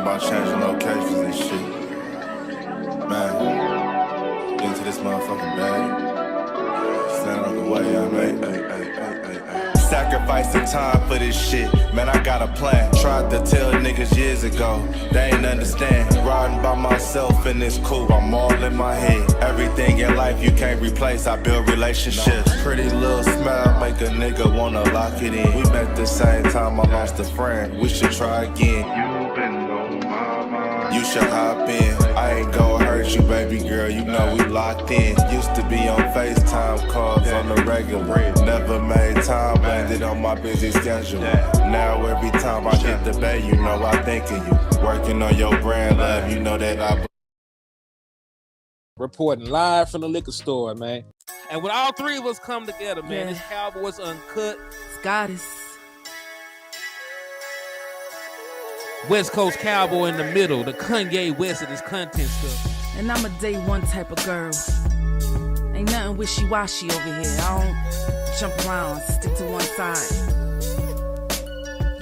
about changing locations and shit. Man, get into this motherfucking bag. Stand out the way, I mean. Sacrificing time for this shit. Man, I got a plan. Tried to tell niggas years ago. They ain't understand. Riding by myself and it's cool. I'm all in my head. Everything in life you can't replace. I build relationships. Pretty little smile make a nigga wanna lock it in. We met the same time I lost a friend. We should try again. You been on my mind. You should hop in. I ain't gonna hurt you, baby girl. You know we locked in. Used to be on FaceTime calls on the regular. Never made time, landed on my busy schedule. Now every time I hit the bay, you know I think of you. Working on your brand love, you know that I. Reporting live from the liquor store, man. And when all three of us come together, man, it's Cowboys Uncut. Scottis. West Coast Cowboy in the middle, the Kanye West of this content stuff. And I'm a day one type of girl. Ain't nothing wishy-washy over here. I don't jump around, stick to one side.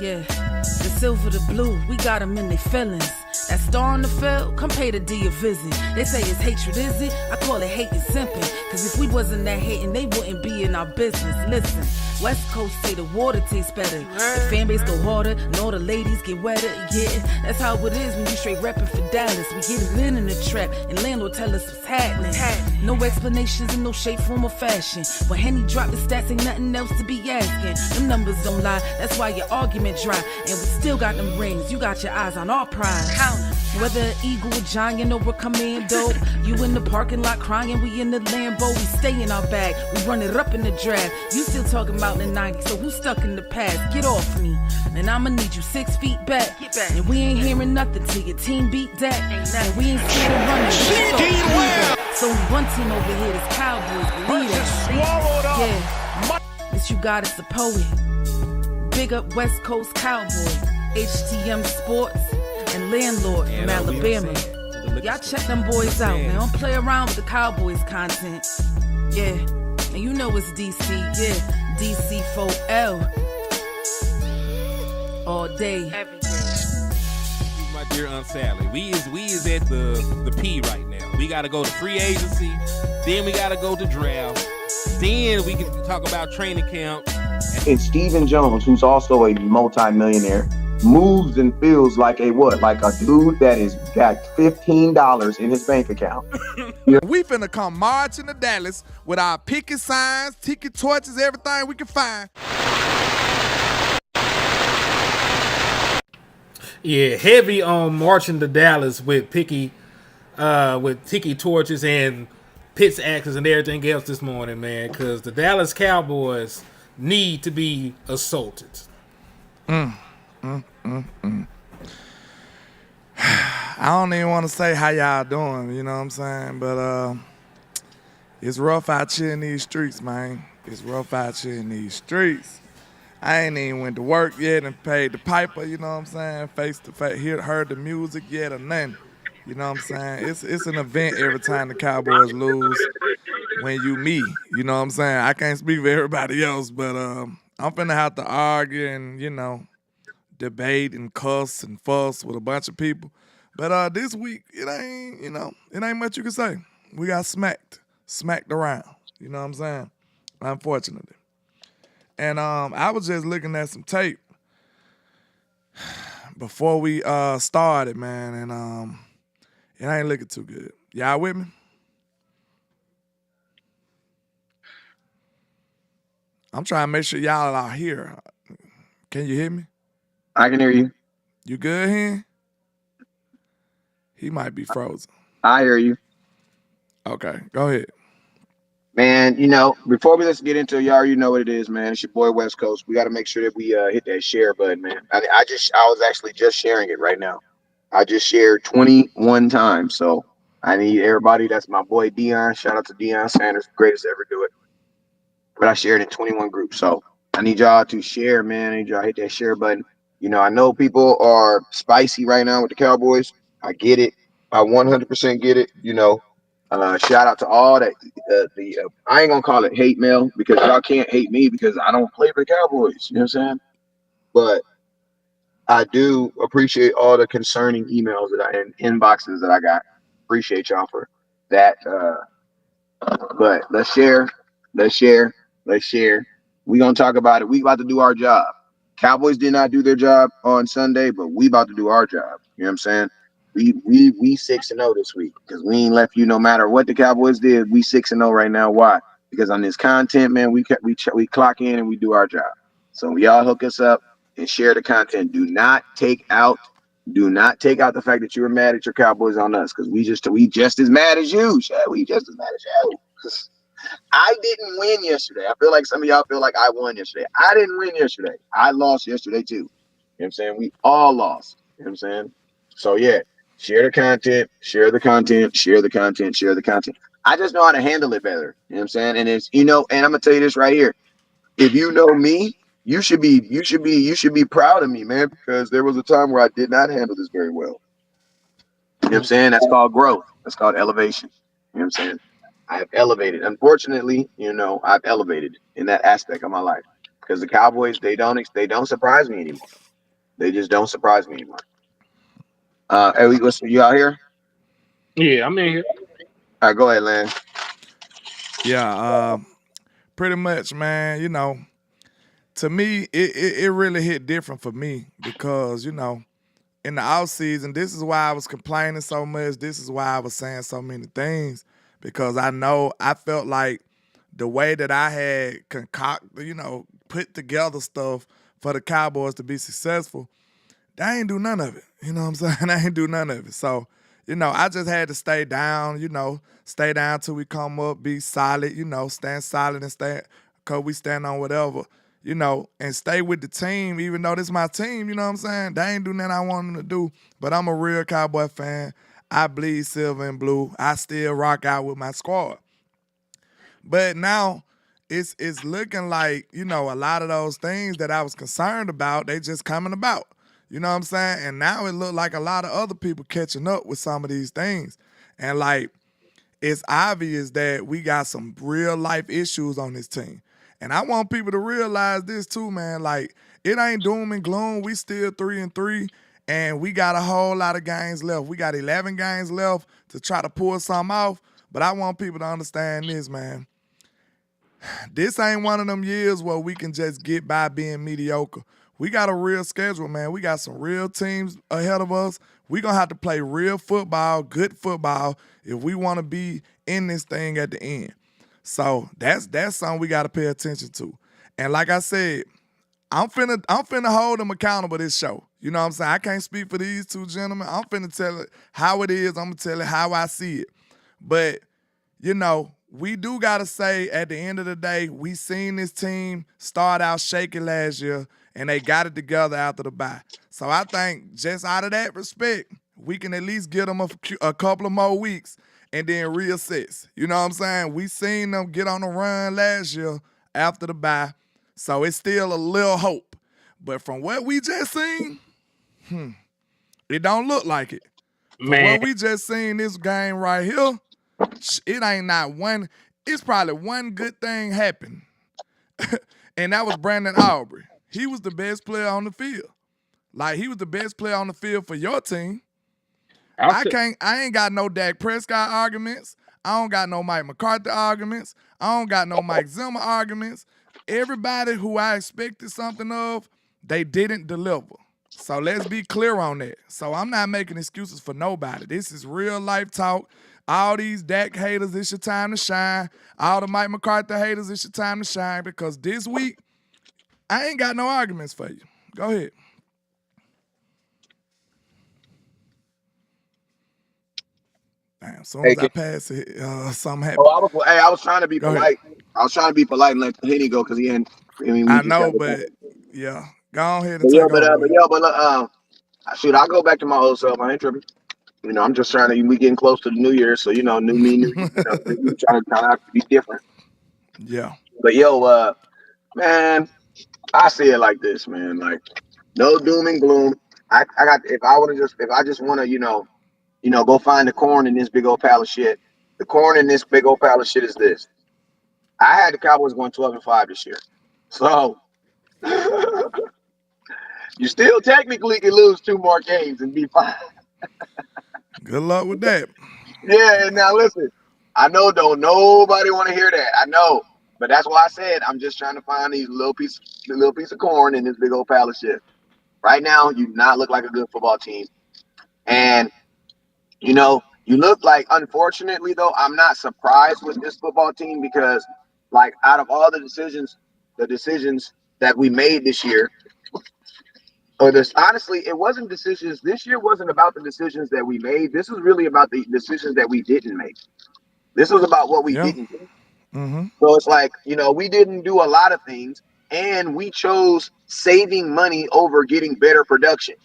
Yeah, the silver, the blue, we got them in their feelings. That star on the field, come pay the D a visit. They say it's hatred, is it? I call it hate and simping. Cause if we wasn't that hating, they wouldn't be in our business. Listen, West Coast say the water tastes better. The fan base go harder, and all the ladies get wetter. Yeah, that's how it is when you straight reppin' for Dallas. We get it in the trap, and landlord tell us what's happening. No explanations in no shape, form, or fashion. When Henny drop the stats, ain't nothing else to be asking. Them numbers don't lie, that's why your argument dry. And we still got them rings, you got your eyes on our prize. Whether an eagle, a giant, or a commando, you in the parking lot crying, we in the Lambo. We stay in our bag, we run it up in the draft. You still talking about the 90s, so who's stuck in the past? Get off me, and I'ma need you 6 feet back. And we ain't hearing nothing till your team beat that. And we ain't scared of running. It's only one team over here, this Cowboys. Believe that. Yeah, this you got is a poet. Big up West Coast Cowboy, HTM Sports, and Landlord from Alabama. Y'all check them boys out, man. Don't play around with the Cowboys content. Yeah, and you know it's DC. Yeah, DC 4L. All day. Every day. My dear Aunt Sally, we is at the P right now. We got to go to free agency. Then we got to go to draft. Then we can talk about training camp. And Stephen Jones, who's also a multi-millionaire, moves and feels like a what? Like a dude that is got $15 in his bank account. We finna come marching to Dallas with our picket signs, ticket torches, everything we can find. Yeah, heavy on marching to Dallas with tiki torches and pits axes and everything else this morning, man, because the Dallas Cowboys need to be assaulted. I don't even want to say how y'all doing, you know what I'm saying? But it's rough out here in these streets, man. It's rough out here in these streets. I ain't even went to work yet and paid the piper, you know what I'm saying? Face to face, heard the music yet or nothing. You know what I'm saying? It's an event every time the Cowboys lose when you me. You know what I'm saying? I can't speak for everybody else, but I'm finna have to argue and, you know, debate and cuss and fuss with a bunch of people. But this week, it ain't much you can say. We got smacked around. You know what I'm saying? Unfortunately. And I was just looking at some tape before we started, man, and it ain't looking too good. Y'all with me? I'm trying to make sure y'all are here. Can you hear me? I can hear you. You good, Hen? He might be frozen. I hear you. Okay, go ahead. Man, before we let's get into it, you already know what it is, man. It's your boy West Coast. We got to make sure that we hit that share button, man. I was actually just sharing it right now. I just shared 21 times, so I need everybody. That's my boy Dion. Shout out to Dion Sanders, greatest to ever do it. But I shared in 21 groups, so I need y'all to share, man. I need y'all to hit that share button. I know people are spicy right now with the Cowboys. I get it. I 100% get it. Shout out to all that. I ain't gonna call it hate mail because y'all can't hate me because I don't play for the Cowboys. You know what I'm saying? But I do appreciate all the concerning emails that I and inboxes that I got. Appreciate y'all for that. But let's share, let's share, let's share. We gonna talk about it. We about to do our job. Cowboys did not do their job on Sunday, but we about to do our job. You know what I'm saying? We 6-0 this week because we ain't left you no matter what the Cowboys did. We 6-0 right now. Why? Because on this content, man, we clock in and we do our job. So y'all hook us up and share the content. Do not take out the fact that you were mad at your Cowboys on us because we just as mad as you. Shit, we just as mad as you. I didn't win yesterday. I feel like some of y'all feel like I won yesterday. I didn't win yesterday. I lost yesterday too. You know what I'm saying? We all lost. You know what I'm saying? So yeah, share the content, share the content, share the content, share the content. I just know how to handle it better. You know what I'm saying? And it's and I'm gonna tell you this right here. If you know me, you should be proud of me, man, because there was a time where I did not handle this very well. You know what I'm saying? That's called growth. That's called elevation. You know what I'm saying? I have elevated. Unfortunately, I've elevated in that aspect of my life because the Cowboys they don't surprise me anymore. They just don't surprise me anymore. Hey, you out here? Yeah, I'm in here. All right, go ahead, Lan. Yeah, pretty much, man. To me, it really hit different for me because in the off season, this is why I was complaining so much. This is why I was saying so many things because I felt like the way that I had put together stuff for the Cowboys to be successful, they ain't do none of it. You know what I'm saying? They ain't do none of it. So, I just had to stay down, stay down till we come up, be solid, stand solid and stand, because we stand on whatever, and stay with the team, even though this is my team, you know what I'm saying? They ain't do nothing I want them to do. But I'm a real Cowboy fan. I bleed silver and blue. I still rock out with my squad. But now it's looking like, a lot of those things that I was concerned about, they just coming about. You know what I'm saying? And now it look like a lot of other people catching up with some of these things. And like it's obvious that we got some real life issues on this team. And I want people to realize this too, man. Like it ain't doom and gloom. We still 3-3 and we got a whole lot of games left. We got 11 games left to try to pull something off. But I want people to understand this, man. This ain't one of them years where we can just get by being mediocre. We got a real schedule, man. We got some real teams ahead of us. We gonna have to play real football, good football, if we want to be in this thing at the end. So that's something we got to pay attention to. And like I said, I'm finna hold them accountable this show. You know what I'm saying? I can't speak for these two gentlemen. I'm finna tell it how it is. I'm gonna tell it how I see it. But we do gotta say at the end of the day, we seen this team start out shaky last year, and they got it together after the bye. So I think just out of that respect, we can at least give them a couple of more weeks and then reassess. You know what I'm saying? We seen them get on the run last year after the bye, so it's still a little hope. But from what we just seen, it don't look like it. From Man, what we just seen this game right here, it ain't not one. It's probably one good thing happened, and that was Brandon Aubrey. He was the best player on the field. Like he was the best player on the field for your team. I'll I say, ain't got no Dak Prescott arguments. I don't got no Mike McCarthy arguments. I don't got no Mike Zimmer arguments. Everybody who I expected something of, they didn't deliver. So let's be clear on that. So I'm not making excuses for nobody. This is real life talk. All these Dak haters, it's your time to shine. All the Mike McCarthy haters, it's your time to shine because this week, I ain't got no arguments for you. Go ahead. Damn, as soon Hey, as I pass it, something oh, happened. I was trying to be Go ahead. polite. I was trying to be polite and let Henny go because he hadn't. I mean, we I just got know, to. but yeah, go ahead and But yeah, take over. shoot, I'll go back to my old self. I ain't tripping. I'm just trying to. We getting close to the new year, so new me, new you. New me trying to be different. Yeah. But man, I say it like this, man. Like no doom and gloom. I got if I just want to go find the corn in this big old pile of shit. The corn in this big old pile of shit is this. I had the Cowboys going 12-5 this year, so You still technically can lose 2 more games and be fine. Good luck with that. Yeah, and now listen, I know don't nobody want to hear that. I know. But that's why I said I'm just trying to find these little piece of corn in this big old pile of shit. Right now, you do not look like a good football team. And you look like, unfortunately though, I'm not surprised with this football team because like out of all the decisions that we made this year, or this honestly, it wasn't decisions. This year wasn't about the decisions that we made. This was really about the decisions that we didn't make. This was about what we Yeah. didn't do. Mm-hmm. So it's like, we didn't do a lot of things and we chose saving money over getting better production.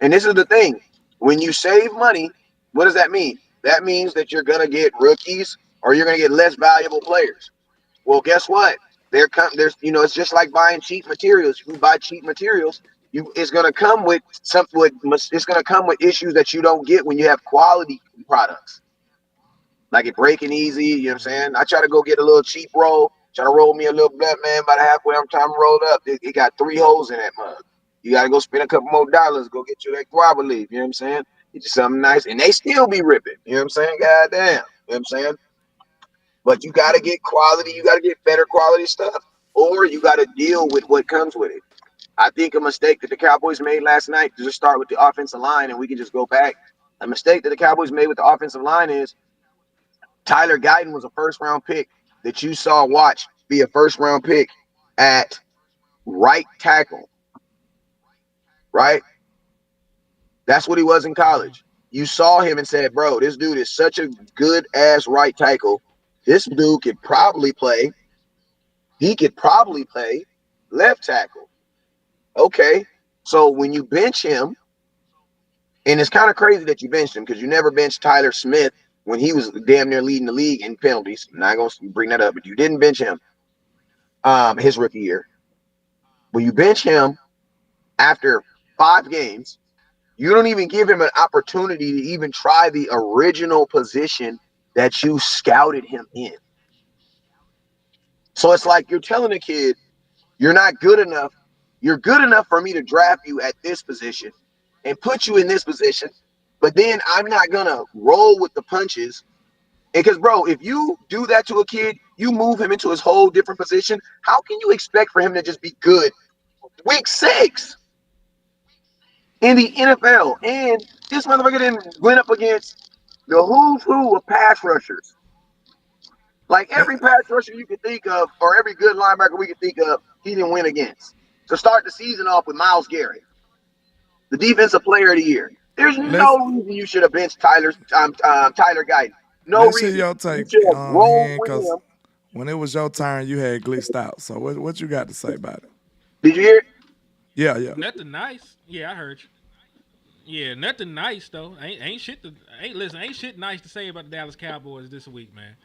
And this is the thing. When you save money, what does that mean? That means that you're going to get rookies or you're going to get less valuable players. Well, guess what? It's just like buying cheap materials. You buy cheap materials, it's going to come with it's going to come with issues that you don't get when you have quality products. Like it breaking easy, you know what I'm saying? I try to go get a little cheap roll, try to roll me a little blunt, man. By the halfway I'm trying to roll up, it got 3 holes in that mug. You got to go spend a couple more dollars, go get you that guava leaf, you know what I'm saying? Get you something nice, and they still be ripping, you know what I'm saying? God damn, you know what I'm saying? But you got to get quality, you got to get better quality stuff, or you got to deal with what comes with it. I think a mistake that the Cowboys made last night, to just start with the offensive line, and we can just go back. A mistake that the Cowboys made with the offensive line is Tyler Guyton was a first-round pick that you saw Watch be a first-round pick at right tackle, right? That's what he was in college. You saw him and said, bro, this dude is such a good-ass right tackle. This dude could probably play. He could probably play left tackle. Okay, so when you bench him, and it's kind of crazy that you benched him because you never benched Tyler Smith when he was damn near leading the league in penalties. I'm not going to bring that up, but you didn't bench him his rookie year. When you bench him after 5 games, you don't even give him an opportunity to even try the original position that you scouted him in. So it's like you're telling a kid, you're not good enough. You're good enough for me to draft you at this position and put you in this position, but then I'm not going to roll with the punches. Because, bro, if you do that to a kid, you move him into his whole different position. How can you expect for him to just be good week 6 in the NFL? And this motherfucker then went up against the who's who of pass rushers. Like every pass rusher you can think of, or every good linebacker we can think of, he didn't win against. To start the season off with Myles Garrett, the defensive player of the year. There's Let's no reason you should have benched Tyler Guyton. No let's hear reason. your You take, should have rolled Hen, with because him. when it was your turn, you had glitched out. So what you got to say about it? Did you hear it? Yeah. Nothing nice. Yeah, I heard you. Yeah, nothing nice though. Ain't shit nice to say about the Dallas Cowboys this week, man.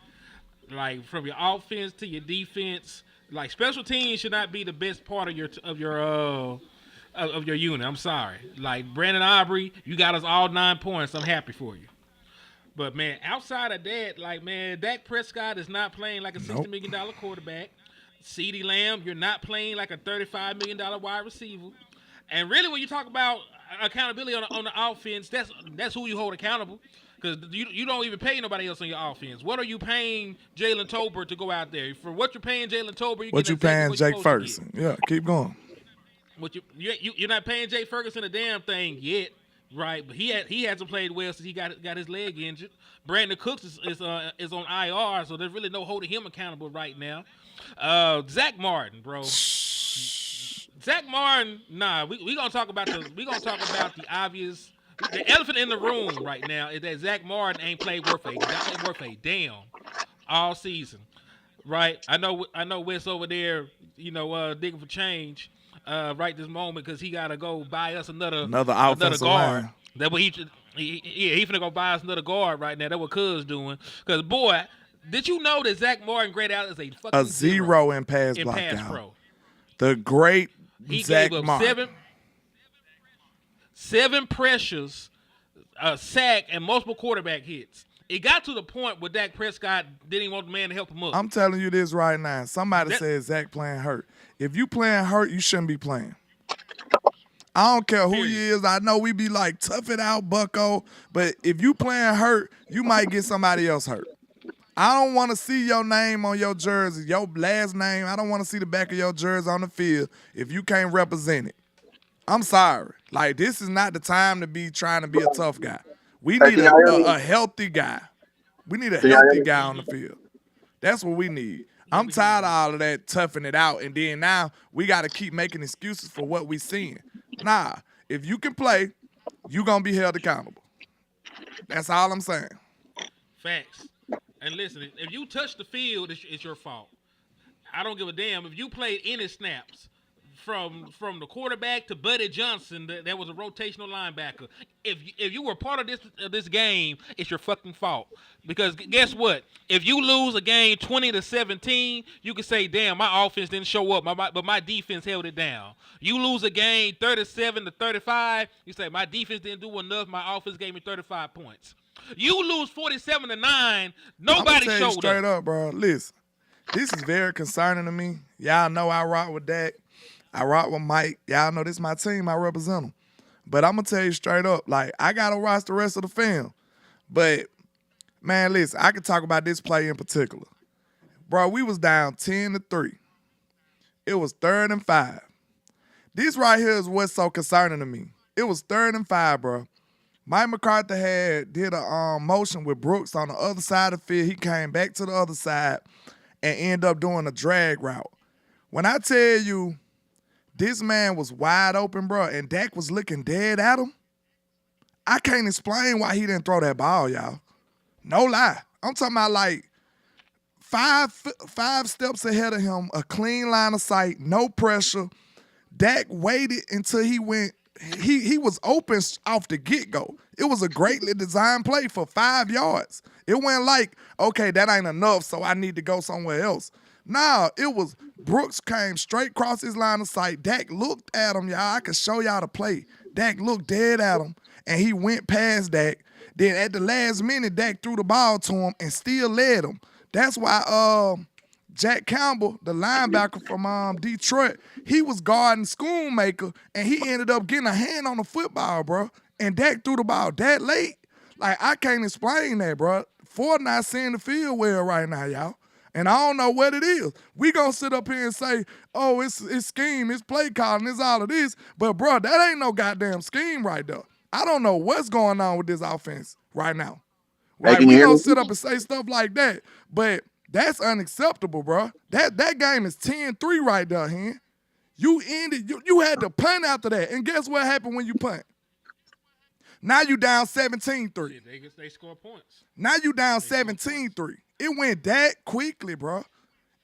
Like from your offense to your defense, like special teams should not be the best part of your unit. I'm sorry. Like Brandon Aubrey, you got us all 9 points. I'm happy for you. But man, outside of that, like man, Dak Prescott is not playing like a $60 million quarterback. CeeDee Lamb, you're not playing like a $35 million wide receiver. And really, when you talk about accountability on the offense, that's who you hold accountable. Because you don't even pay nobody else on your offense. What are you paying Jalen Tolbert to go out there? For what you're paying Jalen Tolbert, What you paying Jake Ferguson? Yeah, keep going. You're not paying Jake Ferguson a damn thing yet, right? But he hasn't played well since he got his leg injured. Brandon Cooks is on IR, so there's really no holding him accountable right now. Zach Martin, bro. Zach Martin, nah, we gonna talk about the obvious. The elephant in the room right now is that Zach Martin ain't played worth a damn all season, right? I know Wes over there, digging for change, right this moment because he gotta go buy us another offensive guard. line. That what he finna go buy us another guard right now. That's what Cuz doing. Cause boy, did you know that Zach Martin graded out as a fucking zero in pass block out. pro? The great He Zach gave up Martin. seven pressures, a sack, and multiple quarterback hits. It got to the point where Dak Prescott didn't even want the man to help him up. I'm telling you this right now. Somebody said Zach playing hurt. If you playing hurt, you shouldn't be playing. I don't care who Period. he is. I know we be like, tough it out, bucko. But if you playing hurt, you might get somebody else hurt. I don't want to see your name on your jersey, your last name. I don't want to see the back of your jersey on the field if you can't represent it. I'm sorry. Like, this is not the time to be trying to be a tough guy. We Hey, need can y'all hear me? a healthy guy. We need a Can y'all hear healthy me? guy on the field. That's what we need. I'm tired of all of that toughing it out, and then now we got to keep making excuses for what we seeing. Nah, if you can play, you going to be held accountable. That's all I'm saying. Facts. And listen, if you touch the field, it's your fault. I don't give a damn if you played any snaps from the quarterback to Buddy Johnson. That was a rotational linebacker. If you were part of this game, it's your fucking fault. Because guess what? If you lose a game 20-17, you can say, "Damn, my offense didn't show up, but my defense held it down." You lose a game 37-35, you say, "My defense didn't do enough. My offense gave me 35 points." You lose 47-9, nobody tell you showed straight up. up, bro. Listen, this is very concerning to me. Y'all know I rock with Dak. I rock with Mike. Y'all know this is my team. I represent them. But I'm going to tell you straight up, like, I got to watch the rest of the film. But, man, listen, I can talk about this play in particular. Bro, we was down 10-3. It was 3rd and 5. This right here is what's so concerning to me. It was 3rd and 5, bro. Mike McCarthy did a motion with Brooks on the other side of the field. He came back to the other side and ended up doing a drag route. When I tell you this man was wide open, bro, and Dak was looking dead at him, I can't explain why he didn't throw that ball, y'all. No lie. I'm talking about like five steps ahead of him, a clean line of sight, no pressure. Dak waited until he went. He was open off the get-go. It was a greatly designed play for 5 yards. It wasn't like, okay, that ain't enough, so I need to go somewhere else. Nah, it was Brooks came straight across his line of sight. Dak looked at him, y'all. I could show y'all the play. Dak looked dead at him, and he went past Dak. Then at the last minute, Dak threw the ball to him and still led him. That's why Jack Campbell, the linebacker from Detroit, he was guarding Schoonmaker, and he ended up getting a hand on the football, bro. And Dak threw the ball that late. Like, I can't explain that, bro. Ford not seeing the field well right now, y'all. And I don't know what it is. We gonna sit up here and say, oh, it's scheme, it's play calling, it's all of this. But, bro, that ain't no goddamn scheme right there. I don't know what's going on with this offense right now. Right? Hey, We gonna sit up and say stuff like that, but that's unacceptable, bro. That game is 10-3 right there, hen. You ended, you had to punt after that. And guess what happened when you punt? Now you down 17-3. They score points. Now you down 17-3. It went that quickly, bro.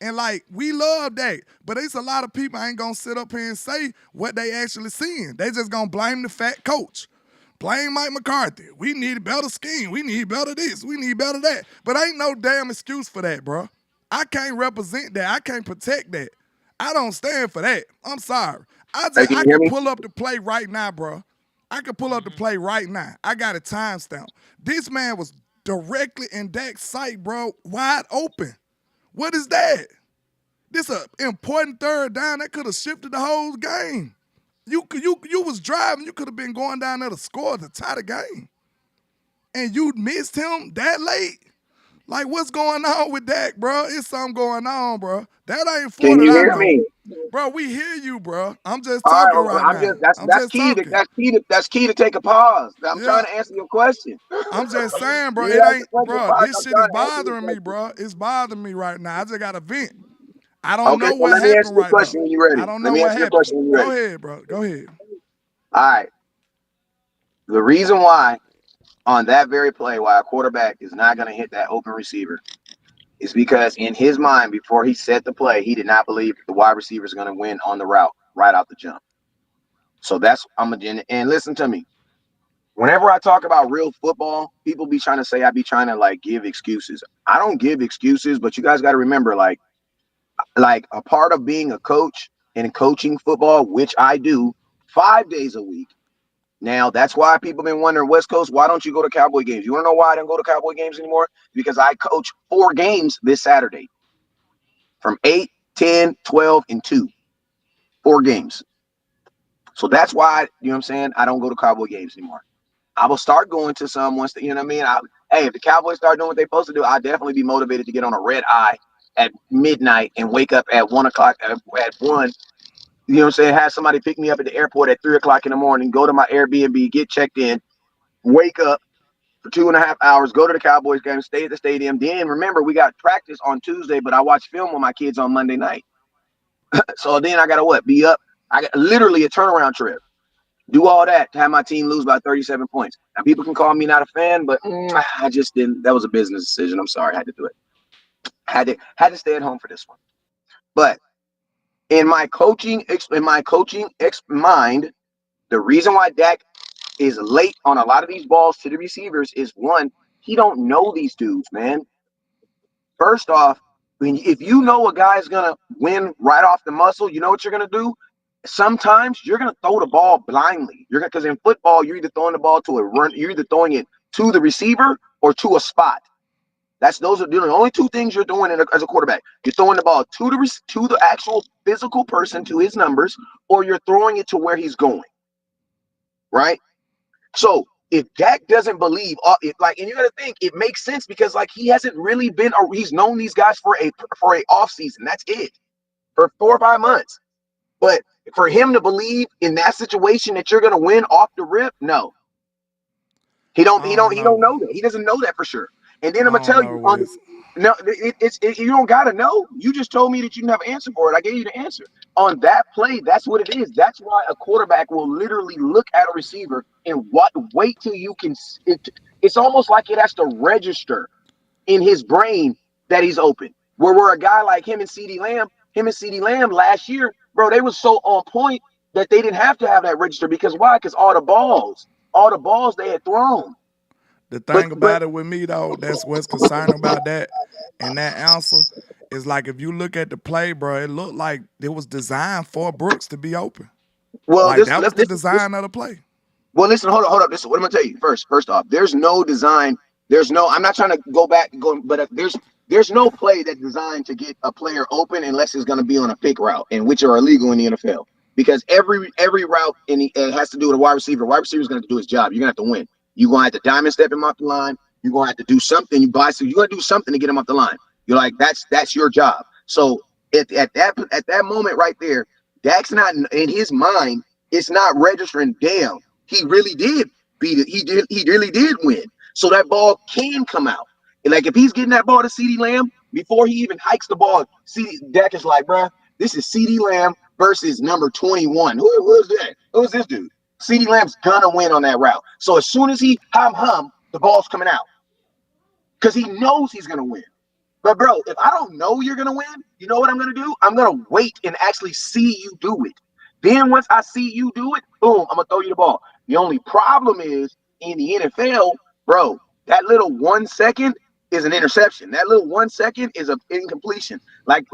And, like, we love that. But there's a lot of people ain't going to sit up here and say what they actually seeing. They just going to blame the fat coach. Blame Mike McCarthy. We need better scheme. We need better this. We need better that. But ain't no damn excuse for that, bro. I can't represent that. I can't protect that. I don't stand for that. I'm sorry. I can pull up the play right now, bro. I can pull up the play right now. I got a timestamp. This man was directly in Dak's sight, bro, wide open. What is that? This an important 3rd down that could have shifted the whole game. You was driving. You could have been going down there to score to tie the game. And you missed him that late? Like, what's going on with Dak, bro? It's something going on, bro. That ain't for Can you that I hear know. me? Bro, we hear you, bro. I'm just All talking right, right now. that's key. That's key to take a pause. I'm Yeah. trying to answer your question. I'm just saying, bro, You it asked ain't, the question bro, twice, this I'm shit trying is to answer your bothering me, question. bro. It's bothering me right now. I just got a vent. I don't Okay, know well, what let me answer happened your right question now. when you're ready. I don't Let know me what answer your happened. question when you're Go ready. ahead, bro. Go ahead. All right. The reason why on that very play, why a quarterback is not going to hit that open receiver is because in his mind, before he set the play, he did not believe the wide receiver is going to win on the route right out the jump. So that's and listen to me. Whenever I talk about real football, people be trying to say I be trying to like give excuses. I don't give excuses, but you guys got to remember, like a part of being a coach and coaching football, which I do 5 days a week. Now, that's why people been wondering, West Coast, why don't you go to Cowboy games? You want to know why I don't go to Cowboy games anymore? Because I coach 4 games this Saturday from 8, 10, 12, and 2. 4 games. So that's why, you know what I'm saying, I don't go to Cowboy games anymore. I will start going to some once, you know what I mean? Hey, if the Cowboys start doing what they're supposed to do, I'll definitely be motivated to get on a red eye at midnight and wake up at 1 o'clock, at 1. You know what I'm saying? Have somebody pick me up at the airport at 3 o'clock in the morning, go to my Airbnb, get checked in, wake up for 2.5 hours, go to the Cowboys game, stay at the stadium. Then remember, we got practice on Tuesday, but I watch film with my kids on Monday night. So then I got to what? Be up. I got literally a turnaround trip. Do all that to have my team lose by 37 points. Now, people can call me not a fan, but I just didn't. That was a business decision. I'm sorry. I had to do it. Had to stay at home for this one. But in my coaching mind, the reason why Dak is late on a lot of these balls to the receivers is, one, he don't know these dudes, man. First off, if you know a guy's gonna win right off the muscle, you know what you're gonna do? Sometimes you're gonna throw the ball blindly. Because in football, you're either throwing the ball to a run, you're either throwing it to the receiver or to a spot. Those are the only two things you're doing as a quarterback. You're throwing the ball to the actual physical person, to his numbers, or you're throwing it to where he's going. Right? So if Dak doesn't believe, and you got to think, it makes sense because he hasn't really been, or he's known these guys for a off season. That's it, for 4 or 5 months. But for him to believe in that situation that you're going to win off the rip, no, he don't know that. He doesn't know that for sure. And then I'm gonna tell you, you don't gotta know. You just told me that you didn't have an answer for it. I gave you the answer on that play. That's what it is. That's why a quarterback will literally look at a receiver and wait till you can. It's almost like it has to register in his brain that he's open. Where a guy like him and CeeDee Lamb last year, bro, they were so on point that they didn't have to have that register. Because why? Because all the balls they had thrown. The thing about it with me, though, that's what's concerning about that and that answer is, if you look at the play, bro, it looked like it was designed for Brooks to be open. Well, that was the design of the play. Well, listen, hold up. This is what I'm gonna tell you. First off, there's no design. I'm not trying to but there's no play that's designed to get a player open unless it's gonna be on a pick route, and which are illegal in the NFL. Because every route it has to do with a wide receiver. Wide receiver is gonna have to do his job. You're gonna have to win. You're gonna have to diamond step him off the line. You're gonna have to do something. You're gonna do something to get him off the line. You're like, that's your job. So at that moment right there, Dak's not in his mind. It's not registering. Damn, he really did beat it. He really did win. So that ball can come out. And if he's getting that ball to CeeDee Lamb before he even hikes the ball, Dak is like, bruh, this is CeeDee Lamb versus number 21. Who is that? Who's this dude? CeeDee Lamb's gonna win on that route. So as soon as he the ball's coming out. Because he knows he's gonna win. But bro, if I don't know you're gonna win, you know what I'm gonna do? I'm gonna wait and actually see you do it. Then once I see you do it, boom, I'm gonna throw you the ball. The only problem is in the NFL, bro, that little 1 second is an interception. That little 1 second is an incompletion. Like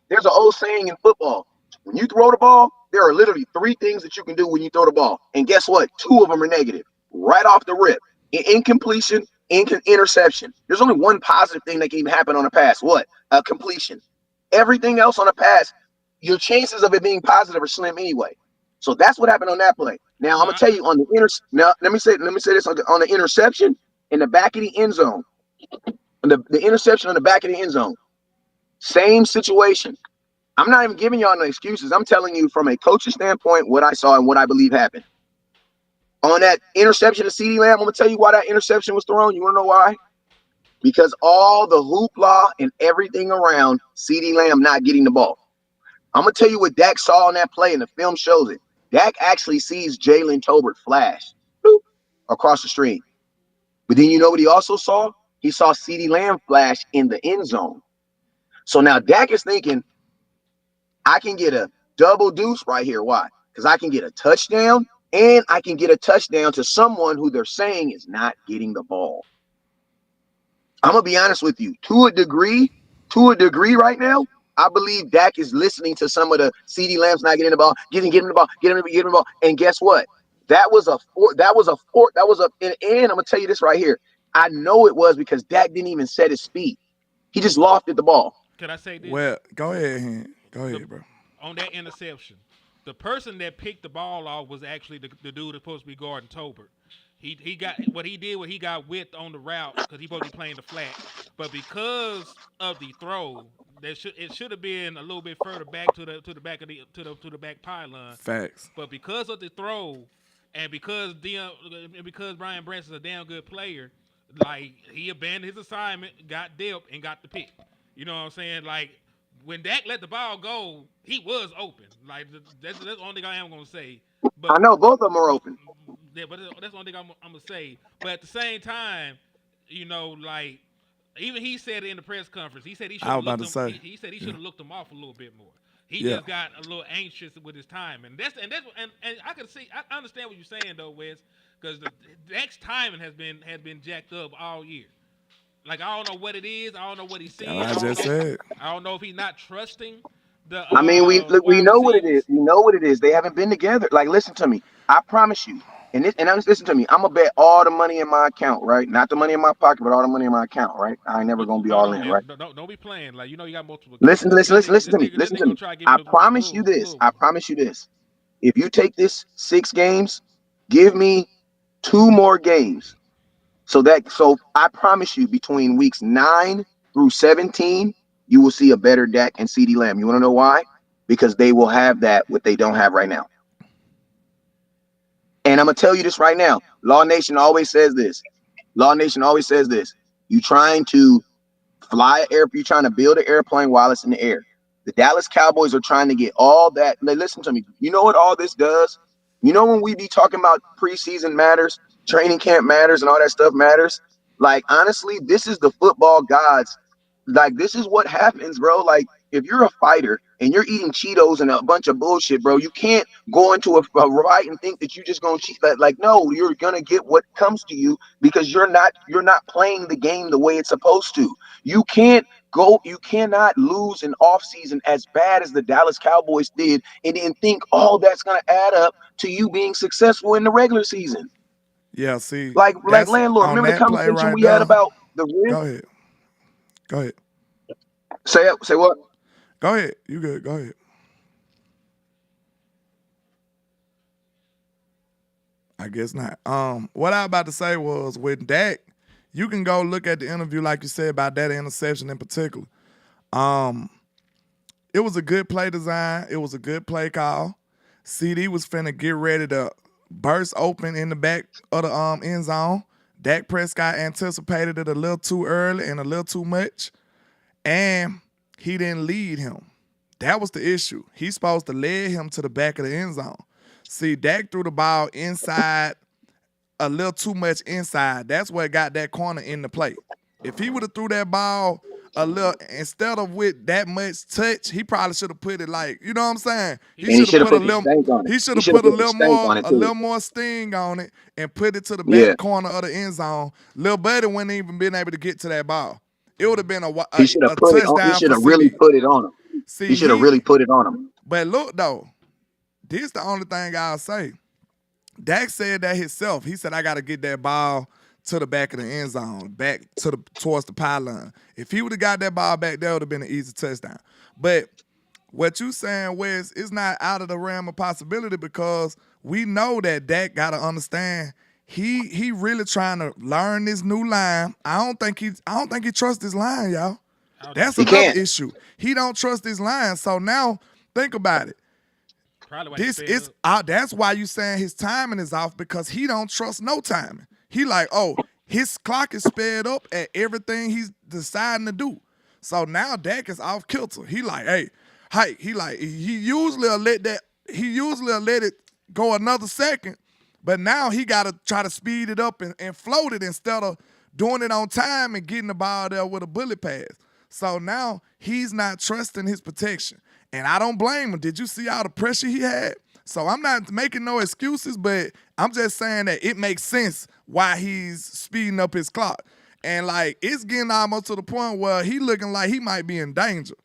there's an old saying in football. When you throw the ball, there are literally 3 things that you can do when you throw the ball. And guess what? 2 of them are negative. Right off the rip. Incompletion, interception. There's only one positive thing that can even happen on a pass. What? A completion. Everything else on a pass, your chances of it being positive are slim anyway. So that's what happened on that play. Now I'm gonna tell you on the now let me say this on the interception in the back of the end zone. The interception on the back of the end zone. Same situation. I'm not even giving y'all no excuses. I'm telling you from a coach's standpoint what I saw and what I believe happened. On that interception of CeeDee Lamb, I'm going to tell you why that interception was thrown. You want to know why? Because all the hoopla and everything around CeeDee Lamb not getting the ball. I'm going to tell you what Dak saw on that play, and the film shows it. Dak actually sees Jalen Tolbert flash across the stream. But then you know what he also saw? He saw CeeDee Lamb flash in the end zone. So now Dak is thinking, I can get a double deuce right here. Why? Because I can get a touchdown and I can get a touchdown to someone who they're saying is not getting the ball. I'm going to be honest with you. To a degree right now, I believe Dak is listening to some of the CeeDee Lamb's not getting the ball, getting the ball. And guess what? And I'm going to tell you this right here. I know it was because Dak didn't even set his speed. He just lofted the ball. Can I say this? Well, go ahead, bro. On that interception, The person that picked the ball off was actually the dude that's supposed to be guarding Tolbert. He got what he did. What he got width on the route because he supposed to be playing the flat, but because of the throw, it should have been a little bit further back to the back of the back pylon. Facts. But because of the throw, and because Brian Branson's a damn good player, like he abandoned his assignment, got depth, and got the pick. You know what I'm saying? Like when Dak let the ball go, he was open. Like that's the only thing I am gonna say. But I know both of them are open. yeah, but that's the only thing I'm gonna say. But at the same time, like even he said it in the press conference. He said he should I have was about looked to him. say. He said he should have looked him off a little bit more. He Yeah. just got a little anxious with his time, and I can see. I understand what you're saying though, Wes, because the next timing has been jacked up all year. Like I don't know what it is. I don't know what he's seeing. I just said. I don't know if he's not trusting the I mean, we wide know what it is. receivers. We know what it is. They haven't been together. Like, listen to me. I promise you. Listen to me. I'm gonna bet all the money in my account, right? Not the money in my pocket, but all the money in my account, right? I ain't never gonna be Hold all on, in, man. right? Don't be playing. Like you got multiple accounts. Listen, listen, listen, listen to me. This Listen nigga to gonna me. try to give I me the promise you this. bull. I promise you this. If you take this 6 games, give me 2 more games. So I promise you, between weeks 9 through 17, you will see a better Dak and CeeDee Lamb. You want to know why? Because they will have what they don't have right now. And I'm gonna tell you this right now. Law Nation always says this. Law Nation always says this. You trying to you're trying to build an airplane while it's in the air. The Dallas Cowboys are trying to get all that. Listen to me. You know what all this does? You know when we be talking about preseason matters, training camp matters, and all that stuff matters? Like, honestly, this is the football gods. Like, this is what happens, bro. Like, if you're a fighter and you're eating Cheetos and a bunch of bullshit, bro, you can't go into a fight and think that you just gonna cheat. Like, no, you're gonna get what comes to you because you're not playing the game the way it's supposed to. You cannot lose an offseason as bad as the Dallas Cowboys did and then think all that's gonna add up to you being successful in the regular season. Yeah, see, Like that's landlord, on remember the that play conversation right we had there. about the rib? Go ahead. Go ahead. Say what? Go ahead. You good. Go ahead. I guess not. What I was about to say was with Dak, you can go look at the interview like you said about that interception in particular. It was a good play design. It was a good play call. CD was finna get ready to burst open in the back of the end zone. Dak Prescott anticipated it a little too early and a little too much, and he didn't lead him. That was the issue. He's supposed to lead him to the back of the end zone. See, Dak threw the ball inside, a little too much inside. That's what got that corner in the play. If he would have threw that ball a little, instead of with that much touch, he probably should have put it like, you know what I'm saying? He should have put the stank on it. He should have put a little too. more sting on it and put it to the Yeah. back corner of the end zone. Lil Buddy wouldn't even been able to get to that ball. It would have been a He should have put it on. He touchdown should for have really CD. put it on him. See, He should have really put it on him. But look though, this the only thing I'll say. Dak said that himself. He said, I got to get that ball to the back of the end zone, back to towards the pylon. If he would have got that ball back, that would have been an easy touchdown. But what you saying, Wes, is not out of the realm of possibility because we know that Dak got to understand he really trying to learn this new line. I don't think he trusts his line, y'all. That's another issue. He don't trust his line. So now think about it. That's why you saying his timing is off because he don't trust no timing. He like, oh, his clock is sped up at everything he's deciding to do. So now Dak is off kilter. He like, hey, he usually will let it go another second, but now he gotta try to speed it up and float it instead of doing it on time and getting the ball there with a bullet pass. So now he's not trusting his protection. And I don't blame him. Did you see all the pressure he had? So I'm not making no excuses, but I'm just saying that it makes sense why he's speeding up his clock. And, like, it's getting almost to the point where he looking like he might be in danger.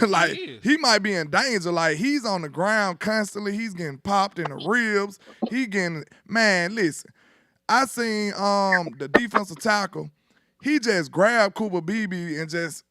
Like, he might be in danger. Like, he's on the ground constantly. He's getting popped in the ribs. Man, listen. I seen the defensive tackle. He just grabbed Cooper Beebe and just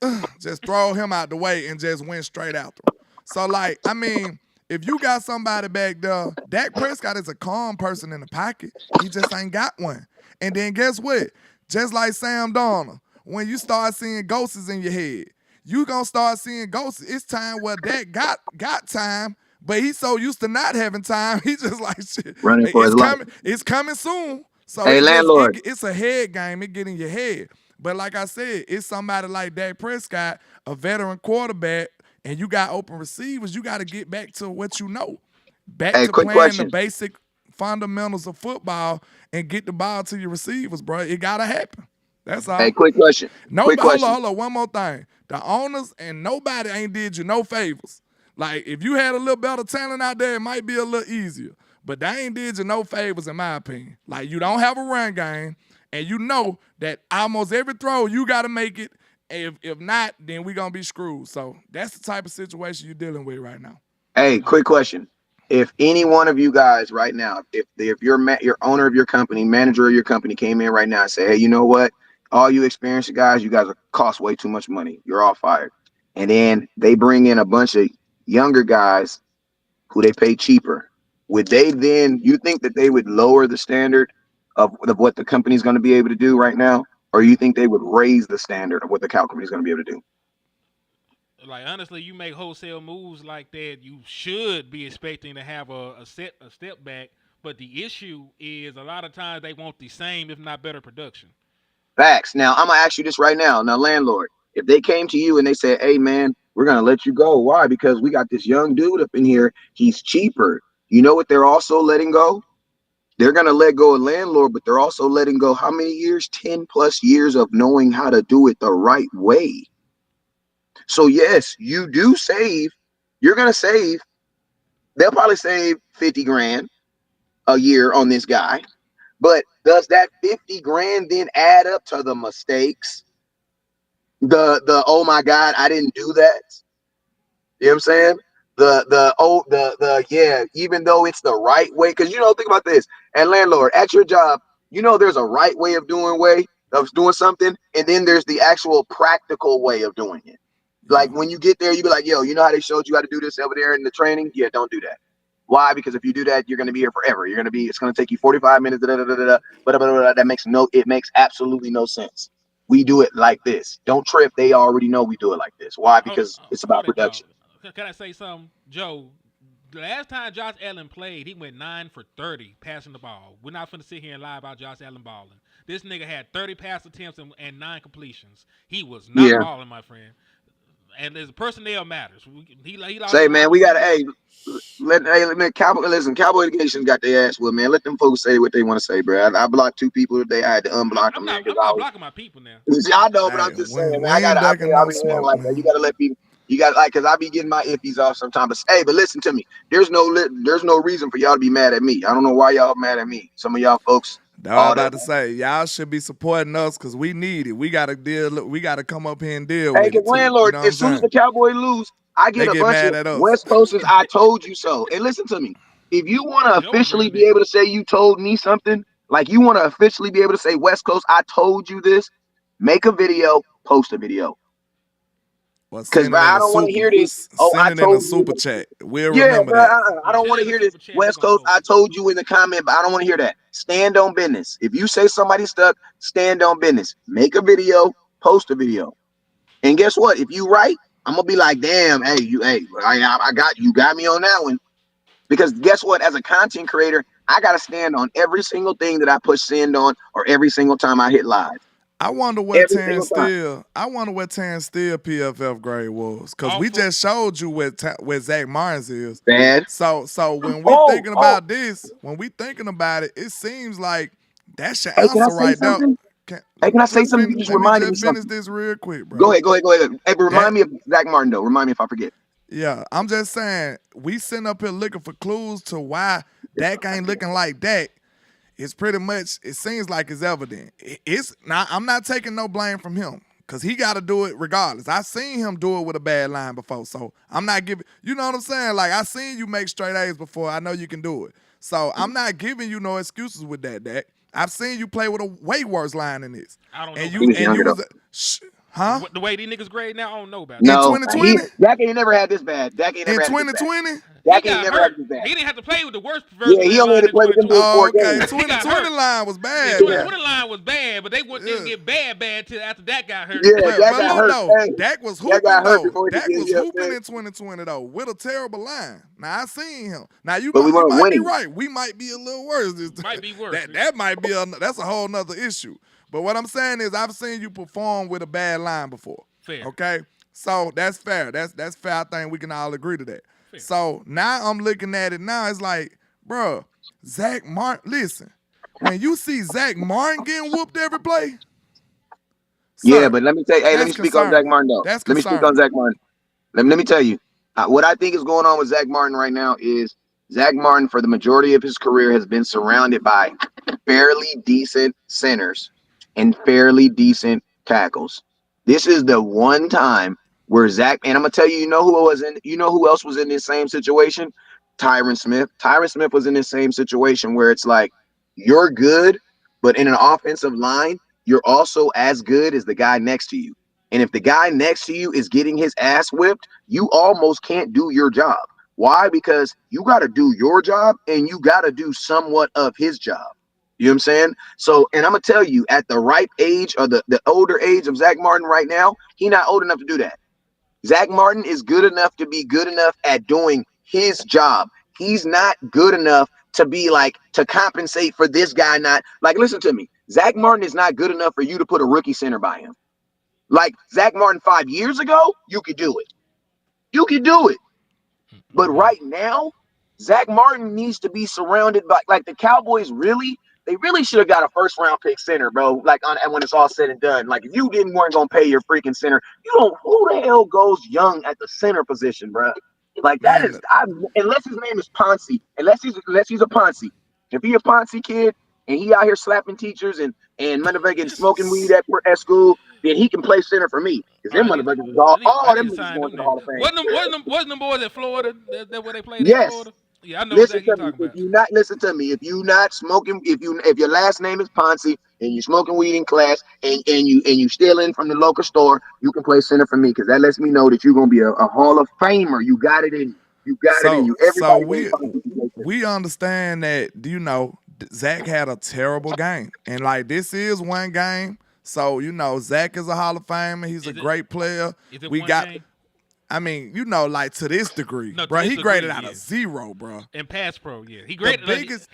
throw him out the way and just went straight after him. So, like, I mean, if you got somebody back there, Dak Prescott is a calm person in the pocket. He just ain't got one. And then guess what? Just like Sam Darnold, when you start seeing ghosts in your head, you gonna start seeing ghosts. It's time where Dak got time, but he's so used to not having time, he just like shit. Running for his life. It's coming soon. So Hey, landlord. it's a head game. It get in your head. But like I said, it's somebody like Dak Prescott, a veteran quarterback, and you got open receivers. You got to get back to what you know, back Hey, to quick playing question. the basic fundamentals of football and get the ball to your receivers, bro. It gotta happen. That's all. Hey, quick question. Hold on. One more thing. The owners and nobody ain't did you no favors. Like, if you had a little better talent out there, it might be a little easier. But they ain't did you no favors, in my opinion. Like, you don't have a run game, and you know that almost every throw, you got to make it. If not, then we going to be screwed. So that's the type of situation you're dealing with right now. Hey, quick question. If any one of you guys right now, if your owner of your company, manager of your company came in right now and say, hey, you know what? All you experienced guys, you guys are cost way too much money. You're all fired. And then they bring in a bunch of younger guys who they pay cheaper. Would they then, you think that they would lower the standard of what the company's going to be able to do right now? Or you think they would raise the standard of what the cow company's going to be able to do? Like, honestly, you make wholesale moves like that, you should be expecting to have a step back. But the issue is a lot of times they want the same, if not better, production. Facts. Now, I'm going to ask you this right now. Now, landlord, if they came to you and they said, hey, man, we're going to let you go. Why? Because we got this young dude up in here. He's cheaper. You know what they're also letting go? They're going to let go of landlord, but they're also letting go how many years? 10 plus years of knowing how to do it the right way. So, yes, you do save. You're going to save. They'll probably save 50 grand a year on this guy. But does that 50 grand then add up to the mistakes? The oh my God, I didn't do that. You know what I'm saying? Yeah, even though it's the right way, because think about this. And landlord, at your job, there's a right way of doing something, and then there's the actual practical way of doing it. Like when you get there, you be like, yo, you know how they showed you how to do this over there in the training? Yeah, don't do that. Why? Because if you do that, you're going to be here forever. It's going to take you 45 minutes. It makes absolutely no sense. We do it like this. Don't trip. They already know we do it like this. Why? Because it's about production. Can I say something, Joe? The last time Josh Allen played, he went 9 for 30 passing the ball. We're not finna sit here and lie about Josh Allen balling. This nigga had 30 pass attempts and 9 completions. He was not balling, my friend. And the personnel matters. He say, man, we gotta Cowboy Nation got their ass with, man. Let them folks say what they want to say, bro. I blocked 2 people today. I had to unblock them. I'm not blocking my people now. I know, but I'm just saying, man. I be like that. You gotta let people. You got because I be getting my iffies off sometimes. But listen to me. There's no reason for y'all to be mad at me. I don't know why y'all mad at me. Some of y'all folks. That's what I'm about to say. Y'all should be supporting us because we need it. We gotta come up here and deal with it. Hey, landlord, as soon as the Cowboys lose, I get a bunch of West Coasters. I told you so. And listen to me. If you want to officially be able to say you told me something, like you want to officially be able to say West Coast, I told you this. Make a video, post a video. Because I don't want to hear this. I told you. Super chat. We'll remember that. I don't want to hear this. West Coast, I told you in the comment, but I don't want to hear that. Stand on business. If you say somebody's stuck, stand on business. Make a video, post a video. And guess what? If you right, I'm gonna be like, damn, I got you. Got me on that one. Because guess what? As a content creator, I gotta stand on every single thing that I push send on, or every single time I hit live. I wonder what Terrence Steele PFF grade was, because we just showed you what Zach Martin's is. Bad. So when we thinking about this, when we thinking about it, it seems like that's your answer right now. Can I say something? Just remind me something. Finish this real quick, bro. Go ahead. Hey, but remind me of Zach Martin though. Remind me if I forget. Yeah, I'm just saying we sitting up here looking for clues to why Dak ain't looking like Dak. It's pretty much, it seems like it's evident. I'm not taking no blame from him because he got to do it regardless. I seen him do it with a bad line before, so I'm not giving, you know what I'm saying? Like, I seen you make straight A's before. I know you can do it. So I'm not giving you no excuses with that, Dak. I've seen you play with a way worse line than this. I don't know. The way these niggas grade now, I don't know about that. No, in 2020? Dak ain't never had this bad. Dak ain't never in had 2020? Dak ain't never had to do that. He didn't have to play with the worst version Yeah, of he that only had line to in play with them 2020. dudes 4 okay. games. 2020 line was The bad. 2020 line was bad, but they Yeah. didn't get bad till after Dak got hurt. Yeah, But, Dak but got look hurt. though, Hey, Dak was Dak hooping got hurt though. before he Dak could was get hooping upset. in 2020 though with a terrible line. Now I seen him. Now you But we weren't might be winning. right. We might be a little worse. This Might be worse. That might be that's a whole nother issue. But what I'm saying is I've seen you perform with a bad line before. Fair. Okay, so that's fair. That's fair. I think we can all agree to that. Fair. So now I'm looking at it now. It's like, bro, Zach Martin. Listen, when you see Zach Martin getting whooped every play. Yeah, sir, but let me tell you, hey, let me that's speak on Zach concerning. Martin though. That's Let me speak on concerning. Zach Martin. Let me tell you, what I think is going on with Zach Martin right now is Zach Martin, for the majority of his career, has been surrounded by fairly decent centers and fairly decent tackles. This is the one time where Zach, and I'm gonna tell you, you know who else was in this same situation? Tyron Smith. Tyron Smith was in this same situation where it's like you're good, but in an offensive line, you're also as good as the guy next to you. And if the guy next to you is getting his ass whipped, you almost can't do your job. Why? Because you got to do your job and you got to do somewhat of his job. You know what I'm saying? So, and I'm going to tell you, at the ripe age or the older age of Zach Martin right now, he's not old enough to do that. Zach Martin is good enough to be good enough at doing his job. He's not good enough to be like to compensate for this guy not like, listen to me. Zach Martin is not good enough for you to put a rookie center by him. Like Zach Martin 5 years ago, you could do it. You could do it. But right now, Zach Martin needs to be surrounded by like the Cowboys they really should have got a first round pick center, bro. Like when it's all said and done. Like if you weren't gonna pay your freaking center, who the hell goes young at the center position, bro? Like that Man, is unless his name is Ponce, unless he's a Ponce. If he a Ponce kid and he out here slapping teachers and motherfucking smoking weed at school, then he can play center for me. Because them motherfuckers is all them niggas going to the Hall of Fame. Wasn't them boys at Florida that where they played Yes. at Florida? Yeah, I know Listen exactly to what me. you're talking If you not listen to me, if you not smoking, if your last name is Ponce and you smoking weed in class and you stealing from the local store, you can play center for me because that lets me know that you're gonna be a Hall of Famer. You got it in you. You got it in you. So Everybody we understand that, Zach had a terrible game. And like this is one game. So, Zach is a Hall of Famer. He's a great player. Is it We one got game? I mean, like to this degree. No, to bro, this he degree, graded out yeah. a 0, bro. In pass pro, yeah. He graded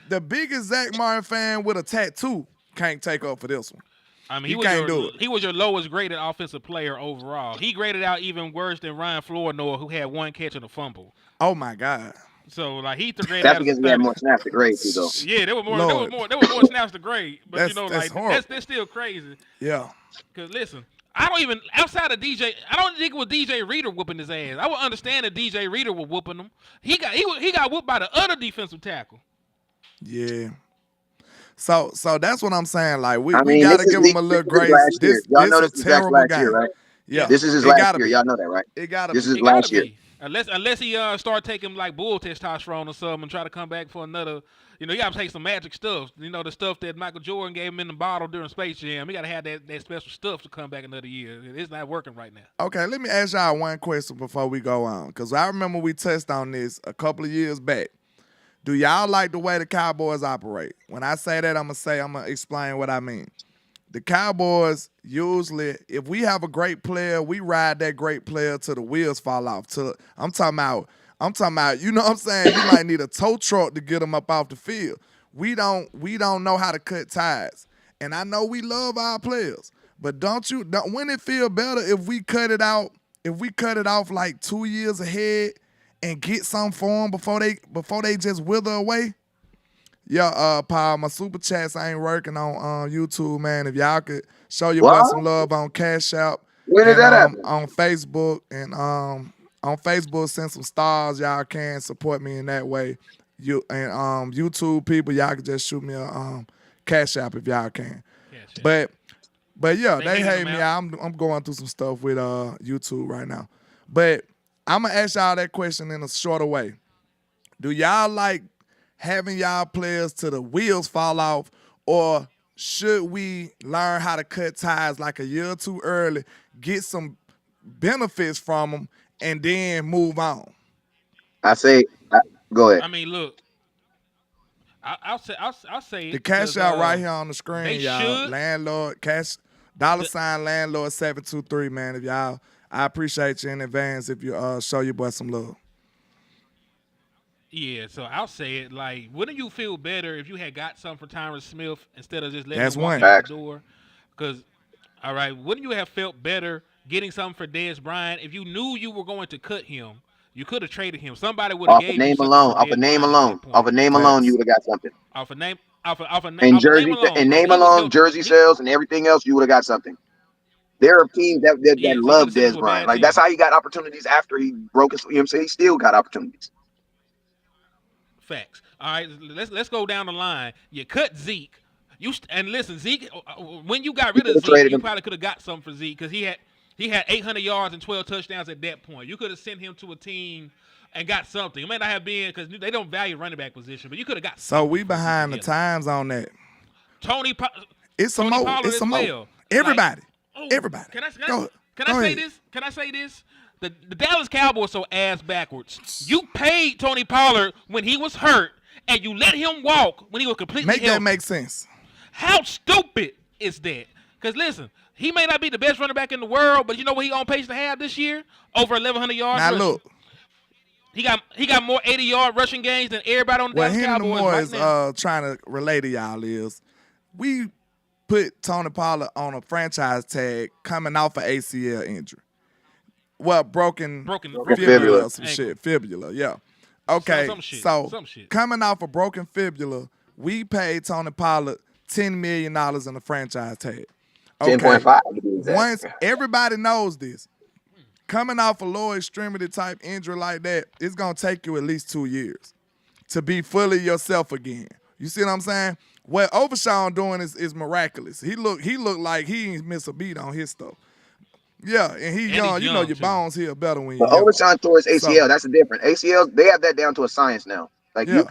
The biggest Zach Martin fan with a tattoo can't take up for this one. I mean, he can't do it. He was your lowest graded offensive player overall. He graded out even worse than Ryan Flournoy, who had one catch and a fumble. Oh my God. So like he graded That's out because as a he had 30. more snaps to grade too, though. Yeah, there were more snaps to grade. But that's still crazy. Yeah. Cause listen, I don't even outside of DJ. I don't think it was DJ Reader whooping his ass. I would understand if DJ Reader was whooping him. He got whooped by the other defensive tackle. Yeah. So that's what I'm saying. Like we mean, gotta give him a little grace. This know is this is a terrible last game. year, right? Yeah. This is his It last gotta year. be. Y'all know that, right? It gotta This be. is It last gotta year. be. Unless he start taking like bull testosterone or something and try to come back for another. You gotta take some magic stuff. The stuff that Michael Jordan gave him in the bottle during Space Jam. He gotta have that special stuff to come back another year. It's not working right now. Okay, let me ask y'all one question before we go on. Because I remember we touched on this a couple of years back. Do y'all like the way the Cowboys operate? When I say that, I'm going to explain what I mean. The Cowboys usually, if we have a great player, we ride that great player till the wheels fall off. I'm talking about, you know what I'm saying? You might need a tow truck to get them up off the field. We don't know how to cut ties. And I know we love our players, but wouldn't it feel better if we cut it out, off like 2 years ahead and get some for them before they just wither away? Yeah, Paul, my super chats ain't working on YouTube, man. If y'all could show your boy some love on Cash App When did that happen? on Facebook and on Facebook, send some stars. Y'all can support me in that way. YouTube people, y'all can just shoot me a Cash App if y'all can. But yeah, they hate me. I'm going through some stuff with YouTube right now. But I'm gonna ask y'all that question in a shorter way. Do y'all like having y'all players till the wheels fall off, or should we learn how to cut ties like a year or two early, get some benefits from them, and then move on? I say, go ahead. I mean, look, I'll say The it cash because out right here on the they screen, y'all. should. Landlord cash The, $ landlord 723, man. If y'all, I appreciate you in advance if you show your boy some love. yeah, so I'll say it like, wouldn't you feel better if you had got something for Tyron Smith instead of just letting That's him walk one. out the Facts. door? Because, all right, wouldn't you have felt better getting something for Dez Bryant if you knew you were going to cut him? You could have traded him. Somebody would have Off a gave you name something alone, for off a Dez name Bryant at alone, that off point. a name alone, you Facts. would have got something. Off a name, And off a name and alone, bro. name He was alone, healthy. jersey sales and everything else, you would have got something. There are teams that Yes, he could love have sent him Dez to a Bryant. bad Like that's team. how he got opportunities after he broke his. You know what I'm saying? He still got opportunities. Facts. All right, let's go down the line. You cut Zeke. And listen, Zeke. When you got You rid could of have Zeke, traded you him. probably could have got something for Zeke because he had 800 yards and 12 touchdowns at that point. You could have sent him to a team and got something. It may not have been because they don't value running back position, but you could have got So something we for Zeke behind the Elliott. times on that. Tony Po- It's some Tony more. Pollard It's as some more. well. Like, Everybody. oh, Everybody. Go can I say ahead. this? Can I say this? The Dallas Cowboys so ass backwards. You paid Tony Pollard when he was hurt, and you let him walk when he was completely Make that healthy. make sense. How stupid is that? Because listen, he may not be the best running back in the world, but you know what he on pace to have this year? Over 1,100 yards Now rushing. look, He got more 80-yard rushing games than everybody on the what Dallas Henry Cowboys Moore right is now. trying to relay to y'all is we put Tony Pollard on a franchise tag coming off an ACL injury. Well, broken Broken fibula fibula. or some ankle. shit. Fibula, yeah. Okay, Some shit. so Some shit. coming off a broken fibula, we paid Tony Pollard $10 million in the franchise tag. Okay, 10.5 to be exact. once everybody knows this, coming off a lower extremity type injury like that, it's gonna take you at least 2 years to be fully yourself again. You see what I'm saying? What Overshawn doing is miraculous. He look like he ain't miss a beat on his stuff. Yeah, and he And young. he's You know young, your too. bones heal better when But you're young. Overshawn tore his So ACL. That's a different ACL. They have that down to a science now. Like yeah,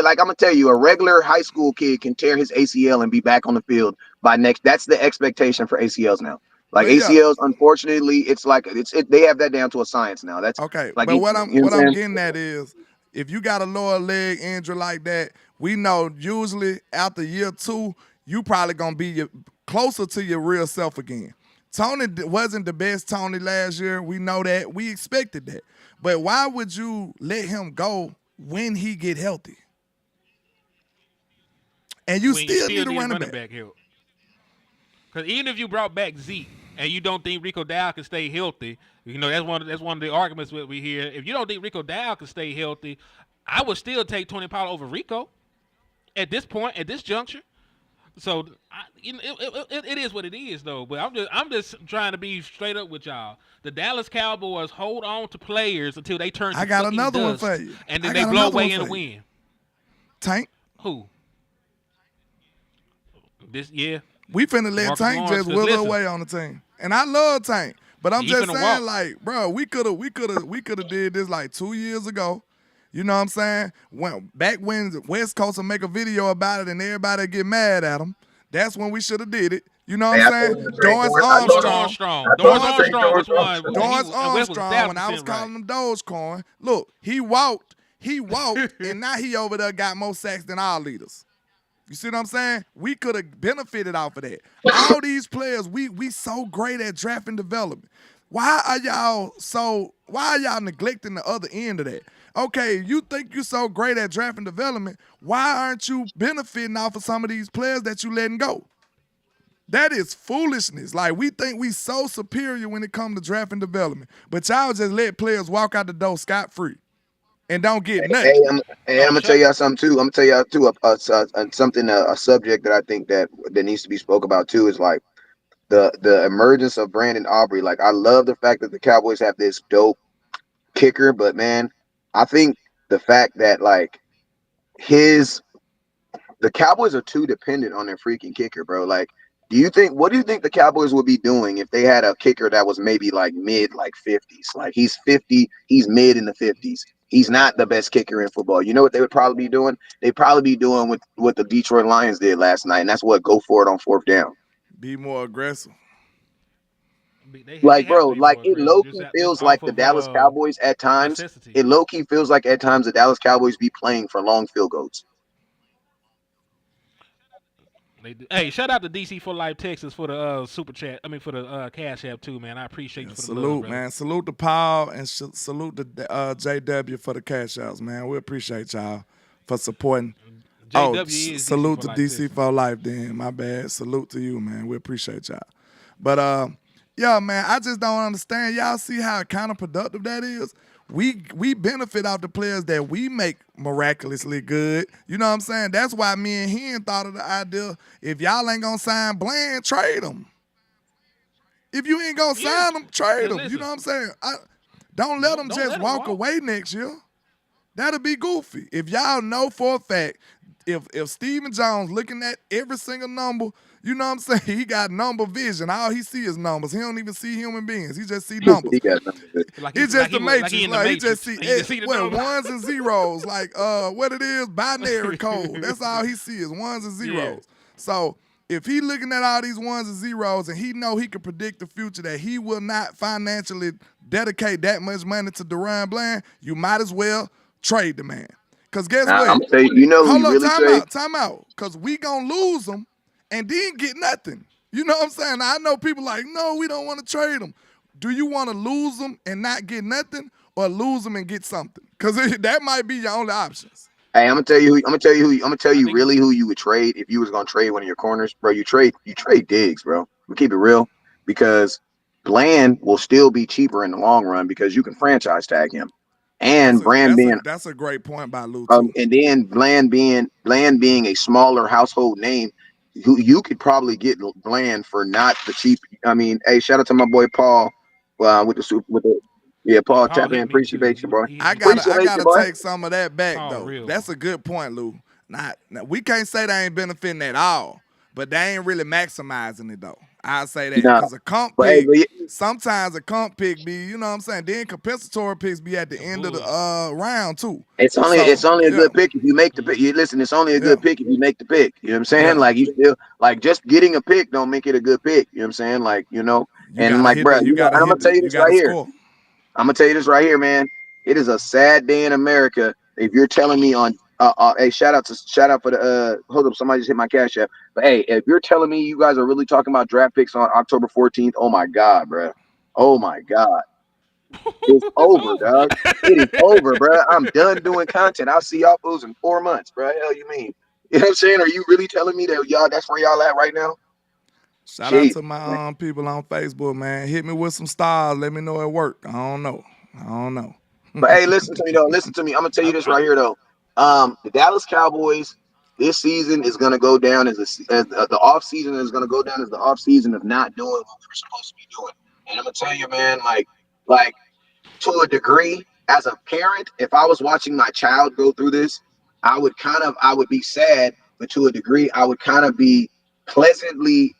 like I'm gonna tell you, a regular high school kid can tear his ACL and be back on the field by next. That's the expectation for ACLs now. Like but yeah, ACLs, unfortunately, it's like they have that down to a science now. That's okay. like But you what know I'm what what I'm I'm saying. getting at is if you got a lower leg injury like that, we know usually after year 2, you probably gonna be closer to your real self again. Tony wasn't the best Tony last year. We know that. We expected that. But why would you let him go when he get healthy? And you When you still still need a need running back. help. Because even if you brought back Zeke and you don't think Rico Dow can stay healthy, you know that's one of the arguments that we hear. If you don't think Rico Dow can stay healthy, I would still take Tony Pollard over Rico at this point, at this juncture. So it is what it is, though. But I'm just trying to be straight up with y'all. The Dallas Cowboys hold on to players until they turn to I got fucking another one dust, for you. and then I they got blow another away one in the for you. wind. Tank, Who? Yeah. we finna let Marcus Tank Lawrence, just 'cause wither listen, away on the team. And I love Tank. But I'm he just finna saying, walk. like, bro, we coulda did this like 2 years ago. You know what I'm saying? Back when West Coast would make a video about it and everybody get mad at him. That's when we should have did it. You know what Hey, I'm I saying? told him to trade Dorrance Dorrance. I Dorrance told him. Armstrong. I told Dorrance him to trade Armstrong was Dorrance one. Dorrance And West was Armstrong, when I was 1,000% calling right. him Dogecoin, look, he walked, and now he over there got more sacks than our leaders. You see what I'm saying? We could have benefited off of that. All these players, we so great at draft and development. Why are y'all neglecting the other end of that? Okay, you think you're so great at draft and development, why aren't you benefiting off of some of these players that you letting go? That is foolishness. Like, we think we so superior when it comes to draft and development, but y'all just let players walk out the door scot-free and don't get nothing. I'm gonna tell y'all something too. I'm gonna tell y'all too. A subject that I think that needs to be spoke about too is like the emergence of Brandon Aubrey. Like I love the fact that the Cowboys have this dope kicker, but man, I think the fact that like the Cowboys are too dependent on their freaking kicker, bro. Like, what do you think the Cowboys would be doing if they had a kicker that was maybe like mid like 50s? Like he's 50, he's mid in the 50s. He's not the best kicker in football. You know what they would probably be doing? They'd probably be doing what the Detroit Lions did last night, and that's what, go for it on fourth down. Be more aggressive. They Like, have bro, to be like more it aggressive. low Just key just feels like off the of Dallas Cowboys at times. necessity. It low key feels like at times the Dallas Cowboys be playing for long field goals. They do. Hey, shout out to DC for Life Texas for the super chat. I mean for the Cash App too, man. I appreciate you for the love, Salute, brother. man. Salute to Paul and salute to JW for the cash outs, man. We appreciate y'all for supporting. JW is DC Salute for to Life DC Texas. for life, then. My bad. Salute to you, man. We appreciate y'all. But yeah, man, I just don't understand. Y'all see how counterproductive that is? We benefit off the players that we make miraculously good. You know what I'm saying? That's why me and Hen thought of the idea, if y'all ain't gonna sign Bland, trade him. If you ain't gonna sign them, trade them. You know what I'm saying? Don't let them Don't just let 'em walk walk. away next year. That'll be goofy. If y'all know for a fact, if Stephen Jones looking at every single number, you know what I'm saying? He got number vision. All he see is numbers. He don't even see human beings. He just see numbers. He got nothing to do. It's just the Matrix. He in the Like, he Matrix. just see He just see the numbers. ones and zeros. Like what it is, binary code. That's all he see is ones and zeros. Yeah. So if he looking at all these ones and zeros and he know he can predict the future that he will not financially dedicate that much money to Deron Bland, you might as well trade the man. Cause guess Now, what? I'm gonna tell you, you know who Hold you up, really trade? time out. Cause we gonna lose him and then get nothing. You know what I'm saying? I know people like, no, we don't want to trade him. Do you want to lose them and not get nothing, or lose them and get something? Cause that might be your only options. Hey, I'm gonna tell you. I'm gonna tell you. I'm gonna tell I you think really who you would trade if you was gonna trade one of your corners, bro. You trade Diggs, bro. We keep it real, because Bland will still be cheaper in the long run because you can franchise tag him, and Brand being That's a great point by Lou too. and then Bland being a smaller household name, who you could probably get Bland for not the cheap. I mean, hey, shout out to my boy Paul, with the super with the yeah, Paul, Paul tap in, hit me too. appreciate you, boy. I Appreciate you, gotta boy. take some of that back Paul though. real. That's a good point, Lou. Now, we can't say they ain't benefiting at all, but they ain't really maximizing it though. I say that Nah, because a comp but hey, pick, but yeah, sometimes a comp pick be, you know what I'm saying. Then compensatory picks be at the end of the round too. it's only So a yeah, good pick if you make the pick. You listen, it's only a yeah, good pick if you make the pick. You know what I'm saying? yeah. Like, you still, like, just getting a pick don't make it a good pick. You know what I'm saying? Like, You and gotta like, hit bro, the, you gotta and I'm gonna hit tell the, you you this right gotta here. score. I'm gonna tell you this right here, man. It is a sad day in America if you're telling me on hey, shout out for the hold up, somebody just hit my cash app. But hey, if you're telling me you guys are really talking about draft picks on October 14th, oh my god, bro. Oh my god. It's It's over, over. dog. It is over, bro. I'm done doing content. I'll see y'all fools in 4 months, bro. Hell you mean? You know what I'm saying? Are you really telling me that y'all that's where y'all at right now? Shout out Jeez. to my people on Facebook, man. Hit me with some stars. Let me know it worked. I don't know. But hey, listen to me though. Listen to me. I'm gonna tell you this I, right here though. The Dallas Cowboys this season is gonna go down as the off season is gonna go down as the off season of not doing what we're supposed to be doing. And I'm gonna tell you, man, like to a degree, as a parent, if I was watching my child go through this, I would be sad, but to a degree, pleasantly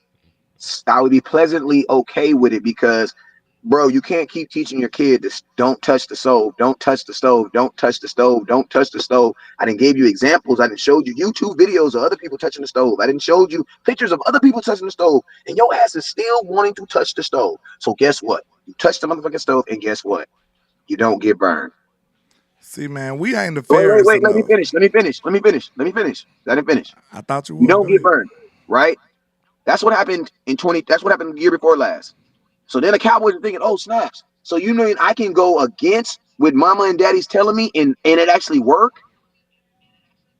I would be pleasantly okay with it, because, bro, you can't keep teaching your kid to don't touch the stove, don't touch the stove, don't touch the stove, don't touch the stove. I didn't give you examples. I didn't show you YouTube videos of other people touching the stove. I didn't show you pictures of other people touching the stove, and your ass is still wanting to touch the stove. So guess what? You touch the motherfucking stove, and guess what? You don't get burned. See, man, we ain't Wait, wait, nefarious wait. Let me enough. finish. Let me finish. Let me finish. Let me finish. Let it finish. I thought you You was. don't Go get ahead. burned, right? That's what happened in 20. That's what happened the year before last. So then the Cowboys are thinking, oh, snaps. So you know I can go against what mama and daddy's telling me, and it actually work.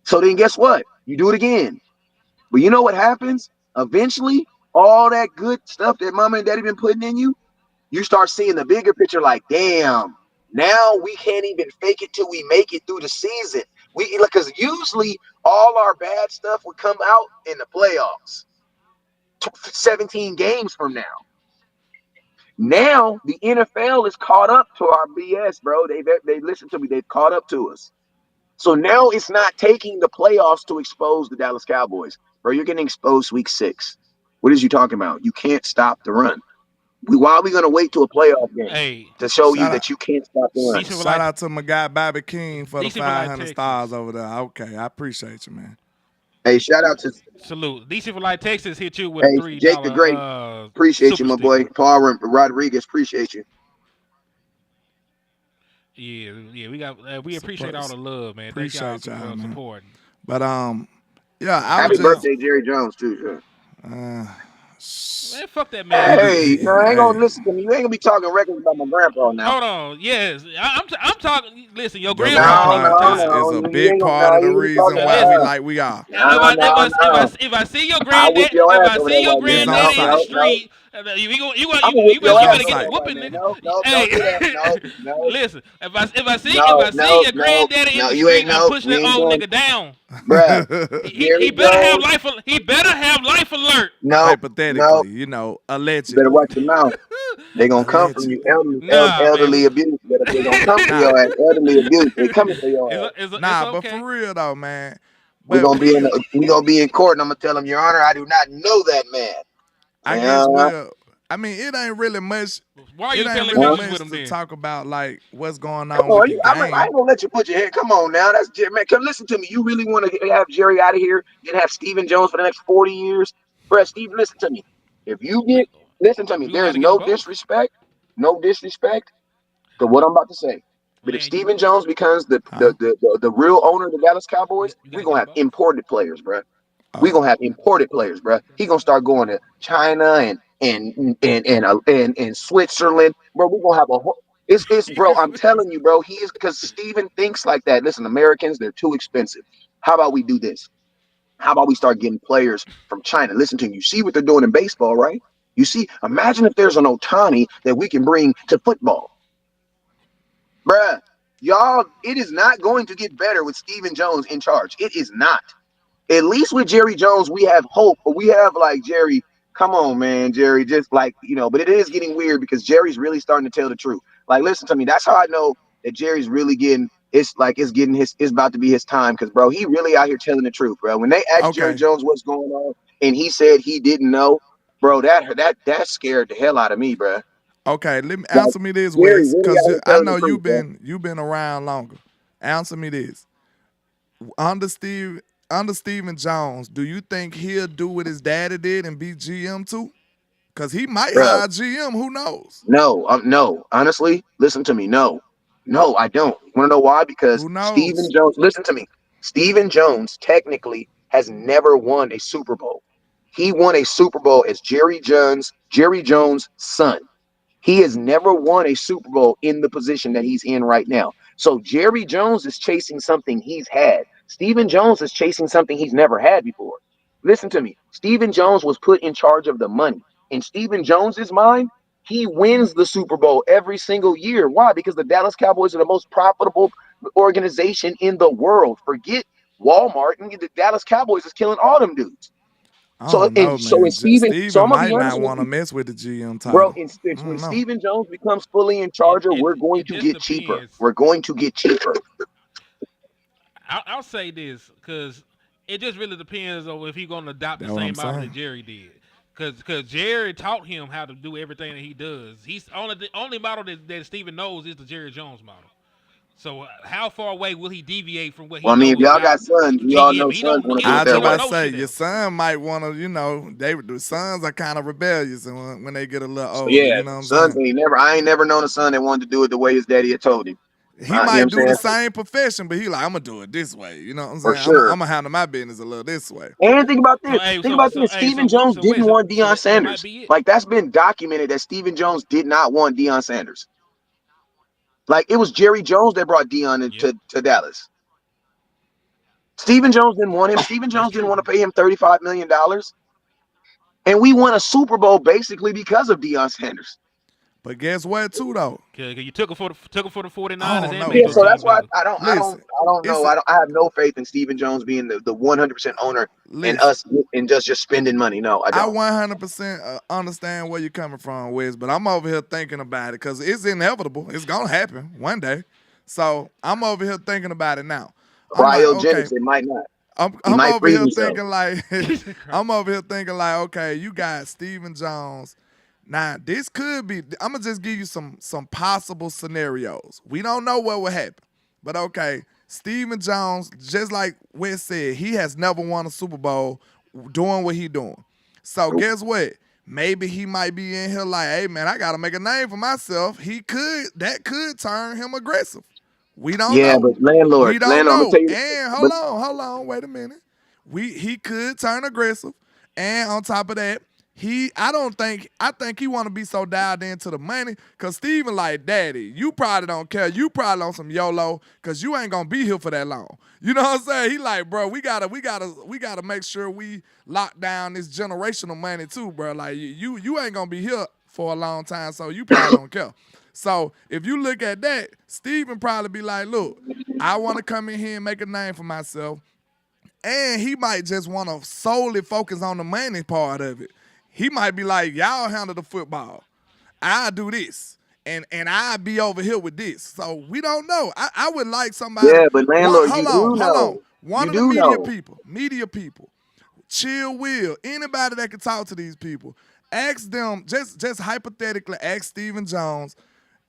So then guess what? You do it again. But you know what happens? Eventually, all that good stuff that mama and daddy been putting in you, you start seeing the bigger picture, like, damn, now we can't even fake it till we make it through the season. Because usually all our bad stuff would come out in the playoffs, 17 games from now. Now the NFL is caught up to our BS, bro. They listened to me. They've caught up to us. So now it's not taking the playoffs to expose the Dallas Cowboys, bro. You're getting exposed week 6. What is you talking about? You can't stop the run. Why are we gonna wait to a playoff game hey, to show you Shout out, that you can't stop the run? decent for shout life. out to my guy Bobby King for the Decent for life 500 Texas. stars over there. Okay, I appreciate you, man. Hey, shout out to Salute. DC for Life Texas hit you with a hey Jake the $3 Great. Appreciate you, super my sticker. boy. Paul Rodriguez. Appreciate you. Yeah, yeah, we appreciate all Suppose- the love, man. Thank y'all Appreciate y'all, for man. supporting. But yeah, I was Happy just birthday, Jerry Jones, too. Sure. Man, fuck that man. Hey, no, I ain't hey, gonna listen to me. You ain't gonna be talking records about my grandpa now. Hold on. Yes, I'm talking. Listen, your your grandpa No, was grandpa no, retired. is no. a You big ain't gonna. part No, of the you ain't reason talking. why we Listen, like we are. No, no, no. if I see your I whip granddad, your if ass I over there see your while you. It's on No, granddaddy in the site. no, no. street, I'm gonna whip you your It's better on ass over get there a site. while whooping, man. nigga. No, no, don't Hey, do that. No, no, listen, no, if I see no, your no, granddaddy in no. the You ain't street, I'm no. pushing We that ain't old doing, nigga down. bruh. He Jerry better have Jones. life. He better have life alert. No, no. Hypothetically, You better allegedly. watch your mouth. They gonna come from you. Allegedly. Nah, man. Elderly abuse. They gonna come for Nah, your ass. Elderly abuse. They coming for your ass. It's nah, but okay. for real though, man. We But gonna be in court, and I'm gonna tell him, Your Honor, I do not know that man. I Say, guess I mean, it ain't really much. Why are It you ain't telling really pictures much with him to then? talk about, like what's going Come on with on, the I game. ain't gonna let you put your head. Come on now, that's Jerry. Man, come listen to me. You really want to have Jerry out of here and have Stephen Jones for the next 40 years, bro? Steve, listen to me. If you We get, listen to me. we gonna There have is to get them no both. disrespect, no disrespect to what I'm about to say. But if Man, Stephen Jones becomes the Huh? the the, the, the real owner of the Dallas Cowboys, you we're gotta get gonna them have both. imported players, bro. We're Oh, gonna have imported players, bro. He gonna start going to China and Switzerland, bro. We're gonna have a whole. It's bro. I'm telling you, bro. He is because Steven thinks like that. Listen, Americans, they're too expensive. How about we do this? How about we start getting players from China? Listen to me. You see what they're doing in baseball, right? You see, imagine if there's an Otani that we can bring to football, bruh. Y'all, it is not going to get better with Steven Jones in charge. It is not. At least with Jerry Jones, we have hope. But we have like Jerry. Come on, man, Jerry. Just like but it is getting weird because Jerry's really starting to tell the truth. Like, listen to me. That's how I know that Jerry's really getting. It's like it's getting his. It's about to be his time because, bro, he really out here telling the truth, bro. When they asked Jerry okay, Jones what's going on and he said he didn't know, bro, that scared the hell out of me, bro. okay. Let me Like answer me this, Jerry Wes, really because out here I telling the know truth, bro. you've been around longer. Answer me this. Under Steve Under Stephen Jones, do you think he'll do what his daddy did and be GM too? Cause he might Bro, hire GM. Who knows? no, no. Honestly, listen to me. No, no, I don't. Want to know why? Because Who Stephen knows? Jones. Listen to me. Stephen Jones technically has never won a Super Bowl. He won a Super Bowl as Jerry Jones' son. He has never won a Super Bowl in the position that he's in right now. So Jerry Jones is chasing something he's had. Stephen Jones is chasing something he's never had before. Listen to me. Stephen Jones was put in charge of the money. In Stephen Jones's mind, he wins the Super Bowl every single year. Why? Because the Dallas Cowboys are the most profitable organization in the world. Forget Walmart, and the Dallas Cowboys is killing all them dudes. I So don't and know, so man. is Stephen. So Steven I'm gonna might be honest not with want to you. mess with the GM Bro, title. I when don't know. Stephen Jones becomes fully in It charge, it we're going it to just get cheaper. depends. We're going to get cheaper. I'll say this because it just really depends on if he's going to adopt the That's what I'm same model that saying. Jerry did. Because Jerry taught him how to do everything that he does. He's the only model that Steven knows is the Jerry Jones model. So how far away will he deviate from what Well, he I mean, if knows y'all got about sons, we all GM? know He sons don't want to he do what don't I they just he don't about to want. know say shit your else. son might want to, the sons are kind of rebellious and when they get a little So older. yeah, You know what I'm sons saying? ain't never. I ain't never known a son that wanted to do it the way his daddy had told him. He You know what might I'm do the saying? same profession, but he like, I'm gonna do it this way. You know what I'm For saying? sure. I'm gonna handle my business a little this way. And think about So this. hey, Think about so this. hey, Stephen Jones so wait, didn't want Deion that might Sanders. be it. Like that's been documented that Stephen Jones did not want Deion Sanders. Like it was Jerry Jones that brought Deion Yep, to Dallas. Stephen Jones didn't want him. Stephen that's Jones didn't true. want to pay him $35 million. And we won a Super Bowl basically because of Deion Sanders. But guess what, too though? Cause you took him for the I 49ers don't and know, made Yeah, your so bro. that's team why better. Listen, I don't know. it's I have no faith in Stephen Jones being the 100% owner and listen. us and just spending money. No, I I don't. 100% understand where you're coming from, Wes, but I'm over here thinking about it because it's inevitable. It's gonna happen one day. So I'm over here thinking about it now. I'm like, okay, Cryogenics, it might not. He I'm might over freeze here himself. thinking like Jesus Christ. I'm over here thinking like, okay, you got Stephen Jones. Now this could be. I'm gonna just give you some possible scenarios. We don't know what will happen, but okay, Stephen Jones, just like Wes said, he has never won a Super Bowl doing what he doing. So guess what? Maybe he might be in here like, hey man, I gotta make a name for myself. That could turn him aggressive. We don't Yeah, know. but landlord, We don't landlord, I'm gonna know. tell you. And But hold on, wait a minute. He could turn aggressive. And on top of that, I think he want to be so dialed into the money. Cause Steven like, daddy, you probably don't care. You probably on some YOLO, cause you ain't gonna be here for that long. You know what I'm saying? He like, bro, we gotta make sure we lock down this generational money too, bro. Like you ain't gonna be here for a long time, so you probably don't care. So if you look at that, Steven probably be like, look, I want to come in here and make a name for myself. And he might just want to solely focus on the money part of it. He might be like, y'all handle the football. I'll do this. And I'll be over here with this. So we don't know. I would like somebody. yeah, but landlord, you do Hold on. know. One You of the do know. media people, Chill Will, anybody that can talk to these people, ask them, just hypothetically, ask Stephen Jones,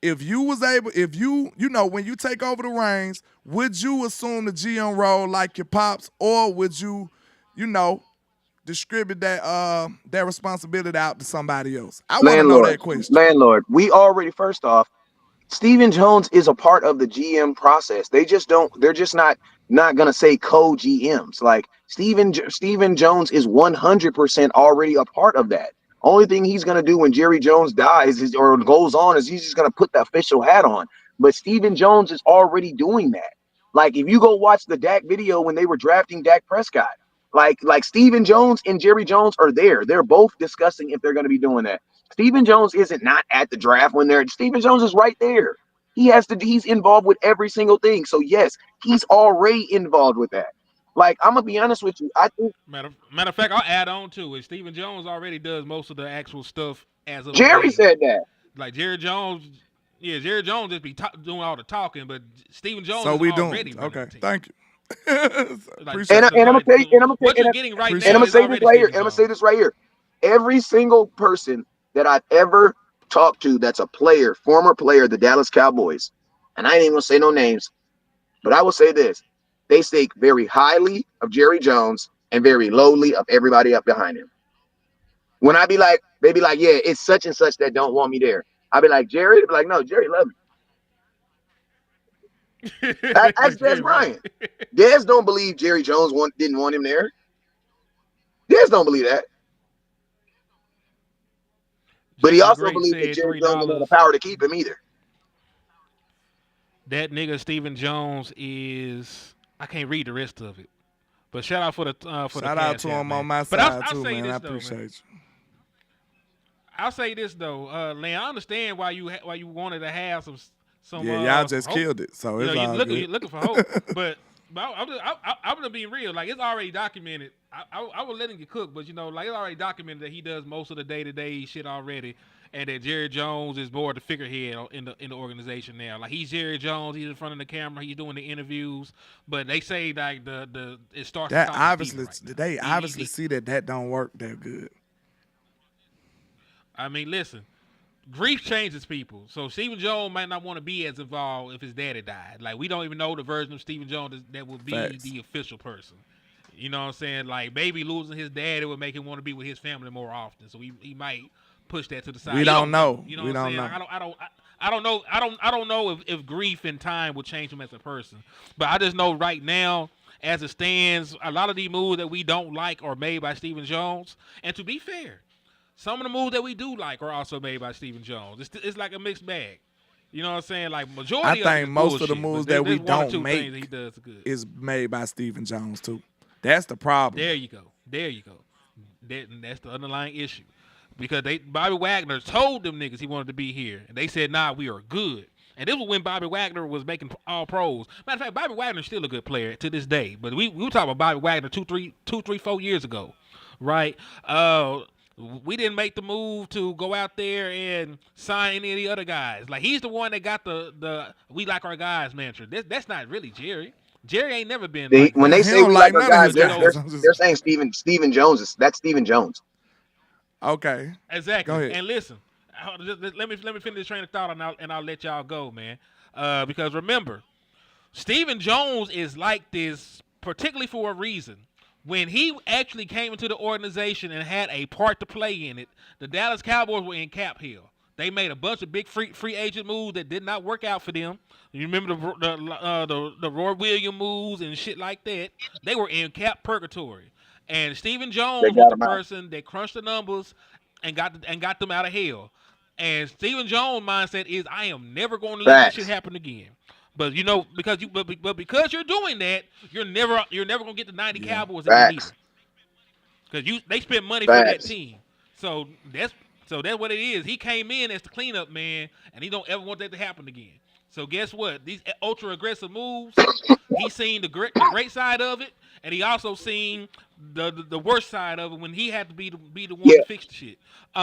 if you was able, if you know, when you take over the reins, would you assume the GM role like your pops, or would you, distribute that responsibility out to somebody else? I want to know that question. Landlord, we already, first off, Stephen Jones is a part of the GM process. They're just not gonna say co-GMs. Like Stephen Jones is 100% already a part of that. Only thing he's gonna do when Jerry Jones dies or goes on is he's just gonna put the official hat on. But Stephen Jones is already doing that. Like if you go watch the Dak video when they were drafting Dak Prescott, like Stephen Jones and Jerry Jones are there. They're both discussing if they're gonna be doing that. Stephen Jones isn't not at the draft when they're. Stephen Jones is right there. He's involved with every single thing. So yes, he's already involved with that. Like I'm gonna be honest with you. I think Matter of fact, I'll add on to it. Stephen Jones already does most of the actual stuff as of Jerry today. said that. Like Jerry Jones, Jerry Jones just be doing all the talking, but Stephen Jones So is we already doing running okay. the team. Thank you. Like, Appreciate it. And I'm gonna tell you, what you're getting right and now I'm gonna is say this already right here. Stephen And I'm gonna Jones. say this right here. Every single person that I've ever talked to that's a player, former player, the Dallas Cowboys, and I ain't even gonna say no names, but I will say this: they speak very highly of Jerry Jones and very lowly of everybody up behind him. When I be like, they be like, yeah, it's such and such that don't want me there. I be like, Jerry? They be like, no, Jerry love me. Ask Des Jerry Bryant. Bryant. Des don't believe Jerry Jones didn't want him there. Des don't believe that. But he Jesse the also Great believes that said Jerry Jones didn't have $3. the power to keep him either. That nigga Stephen Jones is. I can't read the rest of it, but shout out for the Shout out to him on my But side I'll too, say man. this I though, appreciate man. you. I'll say this though, Len. I understand why you wanted to have some. Yeah, y'all some just hope. killed it, so You it's know, all good. you're looking for hope, but I'm gonna be real. Like it's already documented. I was letting you cook, but like it's already documented that he does most of the day-to-day shit already, and that Jerry Jones is more the figurehead in the organization now. Like he's Jerry Jones, he's in front of the camera, he's doing the interviews, but they say like it starts. That to obviously, right they obviously see that don't work that good. I mean, listen. Grief changes people. So Stephen Jones might not want to be as involved if his daddy died. Like we don't even know the version of Stephen Jones that would be Facts. the official person. You know what I'm saying? Like maybe losing his daddy would make him want to be with his family more often. So he might push that to the side. We don't know. You know We what I'm don't saying? know. I don't know. I don't know if grief and time will change him as a person. But I just know right now, as it stands, a lot of these moves that we don't like are made by Stephen Jones. And to be fair, some of the moves that we do like are also made by Stephen Jones. It's like a mixed bag. You know what I'm saying? Like majority of it think is most of the bullshit, moves but there's that we one or don't two make things that he does good. is made by Stephen Jones too. That's the problem. There you go. That's the underlying issue. Because Bobby Wagner told them niggas he wanted to be here. And they said, nah, we are good. And this was when Bobby Wagner was making all pros. Matter of fact, Bobby Wagner's still a good player to this day. But we were talking about Bobby Wagner 4 years ago. Right? We didn't make the move to go out there and sign any of the other guys. Like he's the one that got the we like our guys mantra. That's not really Jerry. Jerry ain't never been like When that. they He say don't we like like our none of guys, his guys. they're saying Stephen Jones that's Stephen Jones. Okay. Exactly. Go ahead. And listen, let me finish this train of thought and I'll let y'all go, man. Because remember, Stephen Jones is like this, particularly for a reason. When he actually came into the organization and had a part to play in it, the Dallas Cowboys were in cap hell. They made a bunch of big free agent moves that did not work out for them. You remember the Roy Williams moves and shit like that. They were in cap purgatory, and Stephen They Jones was got the him out. person that crunched the numbers and got them out of hell. And Stephen Jones' mindset is, I am never going to let this shit Facts. happen again. But you know, because you're doing that, you're never gonna get the 90 Cowboys again either. Facts. Because they spent money for that Facts. team. So that's what it is. He came in as the cleanup man, and he don't ever want that to happen again. So guess what? These ultra aggressive moves, he's seen the great side of it, and he also seen the worst side of it when he had to be the one Yeah. to fix the shit.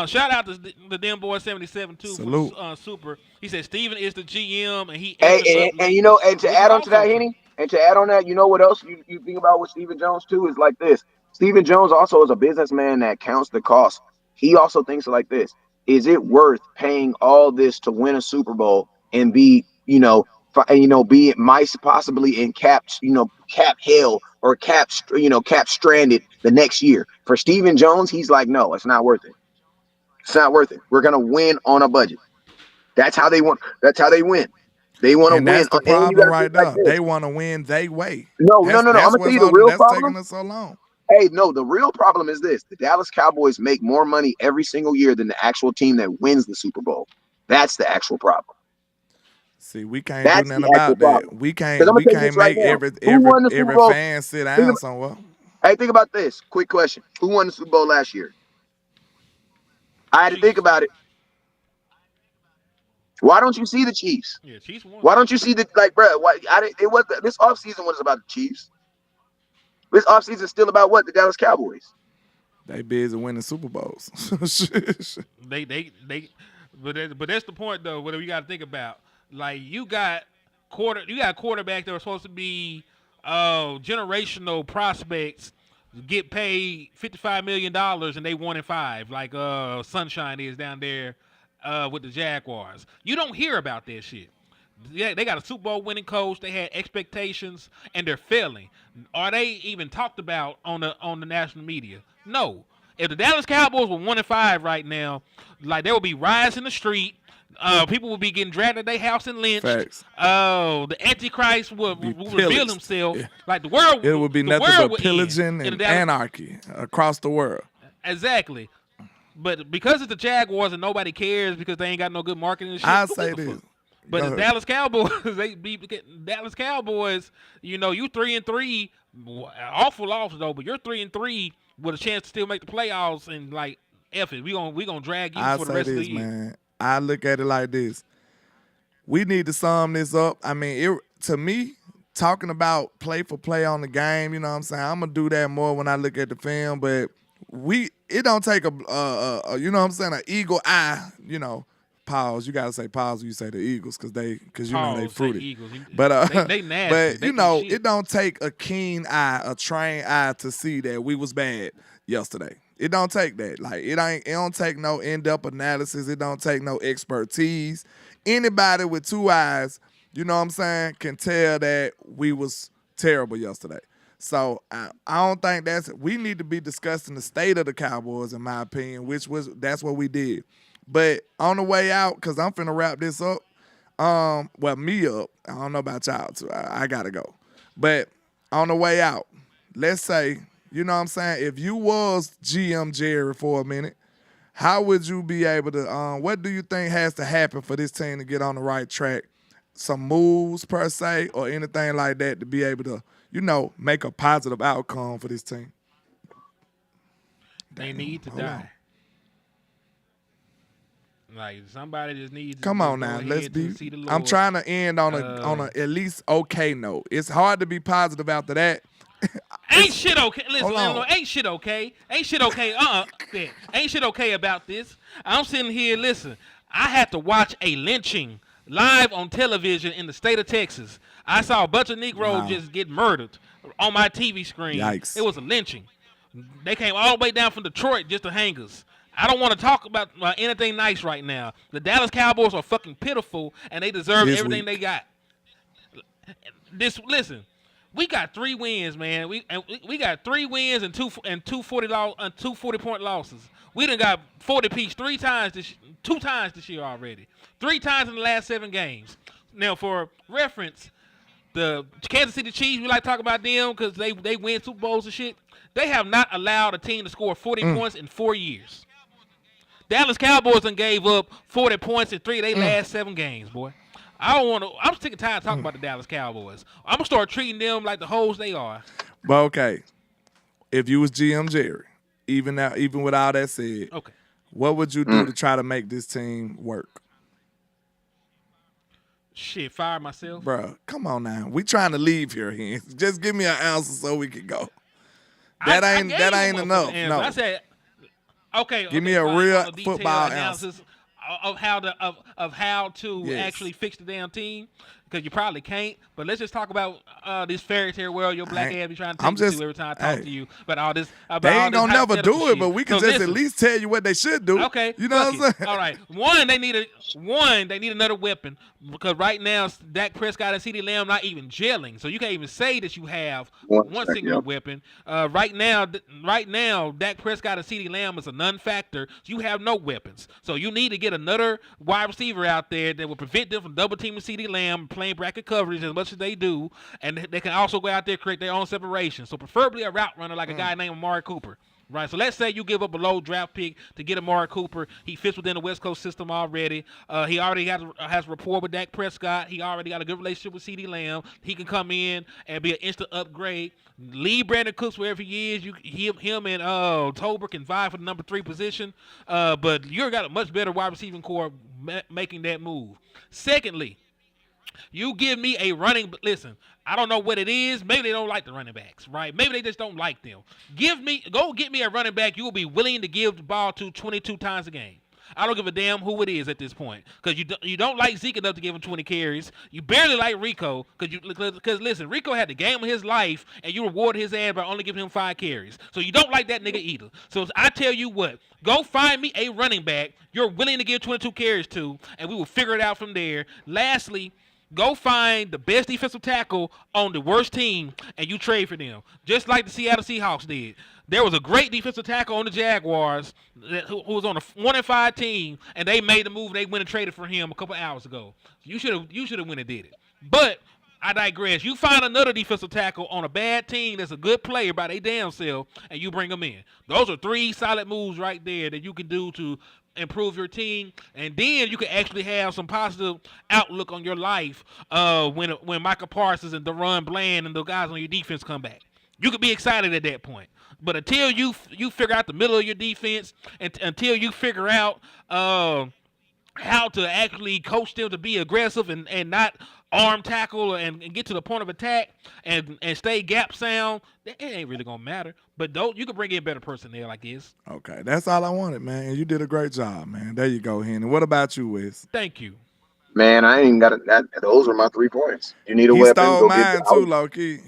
Shout out to the damn boy 77 too. Salute. For super. He said Steven is the GM, and he Hey, answered up and you lately, know, and to which is add on to also that, true. Henny, and to add on that, you know what else you think about with Stephen Jones too is like this. Stephen Jones also is a businessman that counts the cost. He also thinks like this: is it worth paying all this to win a Super Bowl and be, be might possibly in cap hell or cap stranded the next year? For Stephen Jones, he's like, no, it's not worth it. It's not worth it. We're gonna win on a budget. That's how they want. That's how they win. They want to And win. that's the And you problem got to right think like there. this. They want to win their way. No. I'm That's gonna tell what's you the on. real That's problem. taking us so long. Hey, no, the real problem is this: the Dallas Cowboys make more money every single year than the actual team that wins the Super Bowl. That's the actual problem. See, we can't do That's nothing the actual about that. problem. We Because can't. I'm gonna We tell you can't this right make now: every who every won the Super every Bowl? fan sit Think down about, somewhere. hey, think about this. Quick question: who won the Super Bowl last year? I had to think Chiefs. about it. Why don't you see the Chiefs? Yeah, Chiefs won. Why don't you see the bro? Why I didn't? It was this offseason was about the Chiefs. This offseason is still about what? The Dallas Cowboys. They busy winning Super Bowls. They but that's the point though. What we got to think about, like you got quarterbacks that are supposed to be generational prospects get paid $55 million and they 1-5, like Sunshine is down there with the Jaguars. You don't hear about that shit. Yeah, they got a Super Bowl winning coach. They had expectations, and they're failing. Are they even talked about on the national media? No. If the Dallas Cowboys were 1-5 right now, like there would be riots in the street. People would be getting dragged to their house and lynched. Facts. The Antichrist would reveal pillaged. himself. Yeah. Like the world, It would be the nothing world but would pillaging end in and the Dallas- anarchy across the world. Exactly. But because it's the Jaguars and nobody cares because they ain't got no good marketing and shit. I who say gives a this. fuck? But Go the ahead. Dallas Cowboys, Dallas Cowboys, you 3-3, awful loss though, but you're 3-3 with a chance to still make the playoffs and like F it. We gonna drag you I for the say rest of this, the year. man. I look at it like this. We need to sum this up. I mean, to me, talking about play for play on the game, you know what I'm saying? I'm gonna do that more when I look at the film, but it don't take a you know what I'm saying, an eagle eye, pause. You gotta say pause when you say the Eagles because they Pause, say fruity. Eagles. But They nasty. but They do shit. it don't take a keen eye, a trained eye to see that we was bad yesterday. It don't take that. Like it don't take no in-depth analysis. It don't take no expertise. Anybody with two eyes, you know what I'm saying, can tell that we was terrible yesterday. So I don't think we need to be discussing the state of the Cowboys, in my opinion, that's what we did. But on the way out, because I'm finna wrap this up, me up. I don't know about y'all too. I gotta go. But on the way out, let's say, you know what I'm saying, if you was GM Jerry for a minute, how would you be able to, what do you think has to happen for this team to get on the right track? Some moves per se or anything like that to be able to, make a positive outcome for this team? They need to hold die. on. Like somebody just needs to Come just on go now, ahead let's and be. see the Lord. I'm trying to end on a at least okay note. It's hard to be positive after that. Ain't shit okay. Listen, Hold on. landlord, ain't shit okay. Ain't shit okay. Ain't shit okay about this. I'm sitting here. Listen, I had to watch a lynching live on television in the state of Texas. I saw a bunch of Negroes Wow. just get murdered on my TV screen. Yikes. It was a lynching. They came all the way down from Detroit just to hang us. I don't want to talk about anything nice right now. The Dallas Cowboys are fucking pitiful, and they deserve This everything week. they got. Listen. We got 3 wins, man. We got 3 wins and two 40-point losses. We done got 40 piece 2 times this year already. 3 times in the last 7 games. Now, for reference, the Kansas City Chiefs, we like to talk about them because they win Super Bowls and shit. They have not allowed a team to score 40 points in 4 years. Dallas Cowboys done gave up 40 points in 3 of their last 7 games, boy. I don't want to. I'm sick and tired of talking about the Dallas Cowboys. I'm gonna start treating them like the hoes they are. But okay, if you was GM Jerry, even with all that said, Okay, what would you do to try to make this team work? shit, fire myself, Bruh, come on now. We trying to leave here. Just give me an answer so we can go. That ain't enough. No. I said, okay. Give me a real detailed football analysis of how to Yes. actually fix the damn team, because you probably can't. But let's just talk about this fairy tale world your black ass be trying to take me to every time I talk to you about all this. They ain't gonna never do it, shit. but we can So just listen, at least tell you what they should do. Okay, You know what I'm saying? All right. One, they need another weapon, because right now Dak Prescott and CeeDee Lamb not even gelling, so you can't even say that you have one singular weapon. Right now, Dak Prescott and CeeDee Lamb is a non-factor. So you have no weapons, so you need to get another wide receiver out there that will prevent them from double teaming CeeDee Lamb, playing bracket coverage as much as they do, and they can also go out there and create their own separation. So preferably a route runner like a guy named Amari Cooper. Right, so let's say you give up a low draft pick to get Amari Cooper. He fits within the West Coast system already. He already has rapport with Dak Prescott. He already got a good relationship with CeeDee Lamb. He can come in and be an instant upgrade. Leave Brandon Cooks wherever he is. Him and Tolbert can vie for the number 3 position. But you've got a much better wide receiving core making that move. Secondly, you give me a running. Listen, I don't know what it is. Maybe they don't like the running backs, right? Maybe they just don't like them. Go get me a running back you will be willing to give the ball to 22 times a game. I don't give a damn who it is at this point, because you don't like Zeke enough to give him 20 carries. You barely like Rico, because listen, Rico had the game of his life, and you rewarded his ass by only giving him 5 carries. So you don't like that nigga either. So I tell you what, go find me a running back you're willing to give 22 carries to, and we will figure it out from there. Lastly, go find the best defensive tackle on the worst team, and you trade for them, just like the Seattle Seahawks did. There was a great defensive tackle on the Jaguars who was on a 1-5 team, and they made the move. They went and traded for him a couple hours ago. You should have went and did it. But I digress. You find another defensive tackle on a bad team that's a good player by their damn self, and you bring them in. Those are 3 solid moves right there that you can do to improve your team, and then you can actually have some positive outlook on your life when Michael Parsons and Deron Bland and the guys on your defense come back. You could be excited at that point. But until you figure out the middle of your defense, and until you figure out how to actually coach them to be aggressive and not arm tackle and get to the point of attack and stay gap sound, it ain't really gonna matter. But you can bring in better personnel, I guess. Okay, that's all I wanted, man. You did a great job, man. There you go, Henry. What about you, Wes? Thank you. Man, I ain't got that. Those were my 3 points. You need a He weapon. stole Go mine get too, low key.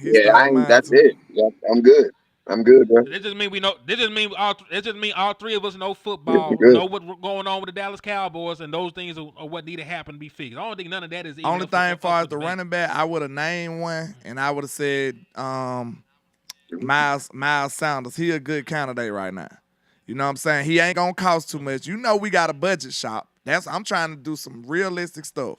That's it. Yeah, I'm good. I'm good, bro. This just mean we know. This just mean all 3 of us know football, Good. know what's going on with the Dallas Cowboys, and those things are what need to happen to be fixed. I don't think none of that is. even Only up for- thing up far for as the debate. running back, I would have named one, and I would have said Miles Sanders. He a good candidate right now. You know what I'm saying? He ain't gonna cost too much. You know we got a budget shop. I'm trying to do some realistic stuff.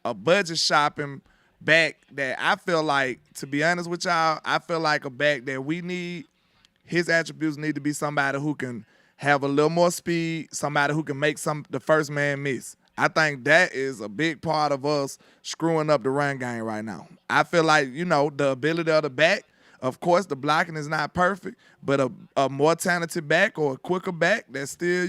A budget shopping back that I feel like, to be honest with y'all, I feel like a back that we need. His attributes need to be somebody who can have a little more speed, somebody who can make the first man miss. I think that is a big part of us screwing up the run game right now. I feel like, the ability of the back, of course, the blocking is not perfect, but a more talented back or a quicker back that's still,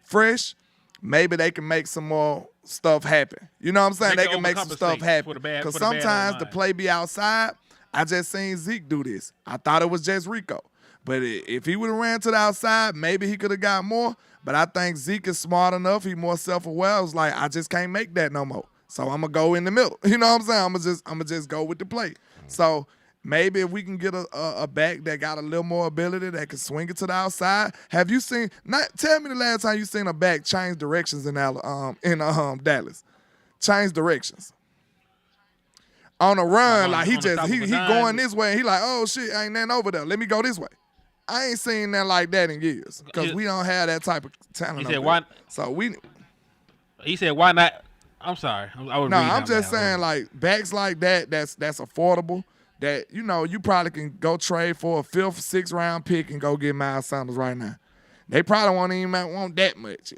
fresh, maybe they can make some more stuff happen. You know what I'm saying? They can make some stuff happen. Because sometimes the play be outside. I just seen Zeke do this. I thought it was just Rico. But if he would have ran to the outside, maybe he could have got more. But I think Zeke is smart enough. He's more self-aware. I was like, I just can't make that no more. So I'm going to go in the middle. You know what I'm saying? I'm gonna just go with the play. So maybe if we can get a back that got a little more ability that can swing it to the outside. Have you seen – tell me the last time you seen a back change directions in Dallas. Change directions. on a run, Like like on the top of he a dime. going this way, and he like, oh shit, ain't nothing over there. Let me go this way. I ain't seen that like that in years because we don't have that type of talent. He said over why? there. So we. He said why not? I'm sorry. I was No, reading I'm out just loud. saying like backs like that. That's affordable. That you probably can go trade for a 5th, 6th round pick and go get Miles Sanders right now. They probably won't even want that much.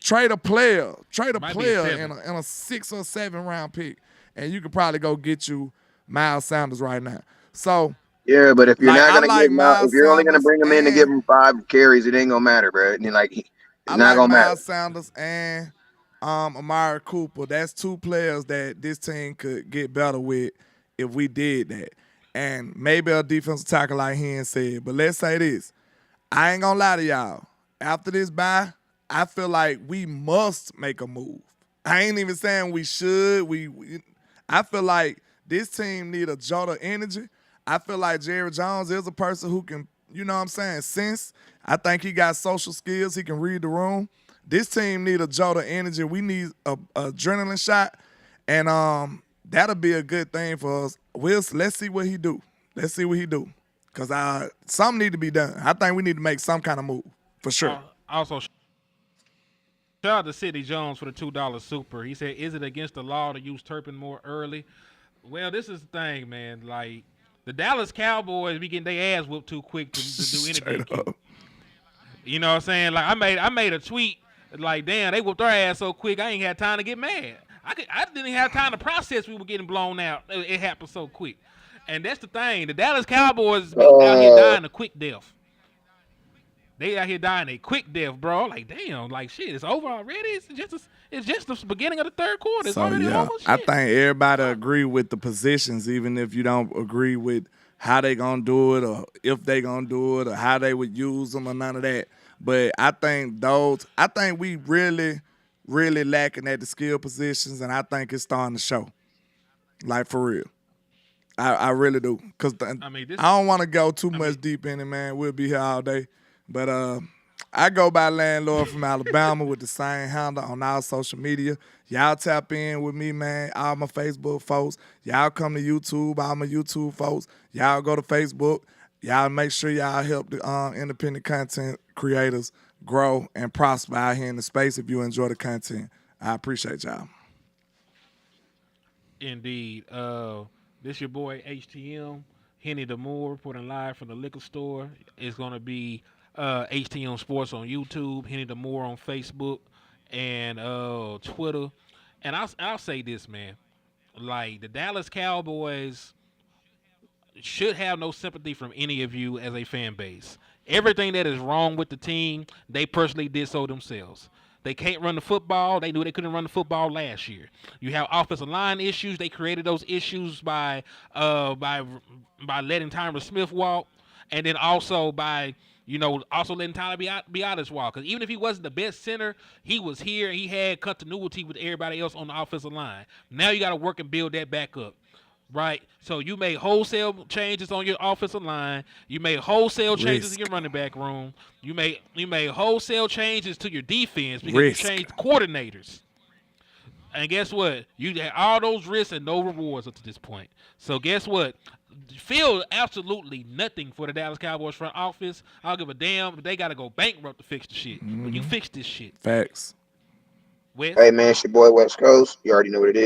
Trade a player Might be a in a 6th or 7th round pick, and you could probably go get you Miles Sanders right now. So Yeah, but if you're like, not I gonna like give him out, if Miles you're only gonna Sanders bring him in to give him 5 carries, it ain't gonna matter, bro. And it's I not like gonna matter. Miles Sanders and Amari Cooper. That's 2 players that this team could get better with if we did that. And maybe a defensive tackle like Hen said. But let's say this. I ain't gonna lie to y'all. After this bye, I feel like we must make a move. I ain't even saying we should. I feel like this team need a jolt of energy. I feel like Jerry Jones is a person who can, sense. I think he got social skills. He can read the room. This team need a jolt of energy. We need a adrenaline shot, and that'll be a good thing for us. Let's see what he do. Because something need to be done. I think we need to make some kind of move, for sure. Also, shout out to Sidney Jones for the $2 super. He said, "Is it against the law to use Turpin more early?" Well, this is the thing, man. Like the Dallas Cowboys be getting their ass whooped too quick to do anything. You know what I'm saying? Like I made a tweet like, "Damn, they whooped our ass so quick. I ain't had time to get mad. I didn't have time to process we were getting blown out. It happened so quick." And that's the thing. The Dallas Cowboys be out here dying a quick death. They out here dying a quick death, bro. Like, damn, like shit, it's over already. It's just the beginning of the 3rd quarter. It's already over. Shit. I think everybody agree with the positions, even if you don't agree with how they gonna do it or if they gonna do it or how they would use them or none of that. But I think we really, really lacking at the skill positions, and I think it's starting to show. Like, for real. I really do. Because I don't want to go too much deep in it, man. We'll be here all day. But I go by Landlord from Alabama with the same handle on our social media. Y'all tap in with me, man. All my Facebook folks. Y'all come to YouTube, all my YouTube folks. Y'all go to Facebook. Y'all make sure y'all help the independent content creators grow and prosper out here in the space if you enjoy the content. I appreciate y'all. Indeed. This your boy HTM, Henny DeMoore, reporting live from the liquor store. It's going to be HTM Sports on YouTube, Henny DeMoore on Facebook, and Twitter. And I'll say this, man. Like, the Dallas Cowboys should have no sympathy from any of you as a fan base. Everything that is wrong with the team, they personally did so themselves. They can't run the football. They knew they couldn't run the football last year. You have offensive line issues. They created those issues by letting Tyron Smith walk, and then also by letting Tyler Biadasz walk. Because even if he wasn't the best center, he was here and he had continuity with everybody else on the offensive line. Now you got to work and build that back up. Right, so you made wholesale changes on your offensive line. You made wholesale changes in your running back room. You made wholesale changes to your defense because you changed coordinators. And guess what? You had all those risks and no rewards up to this point. So guess what? Feel absolutely nothing for the Dallas Cowboys front office. I don't give a damn if they got to go bankrupt to fix the shit. But you fix this shit. Facts. Hey, man, it's your boy West Coast. You already know what it is.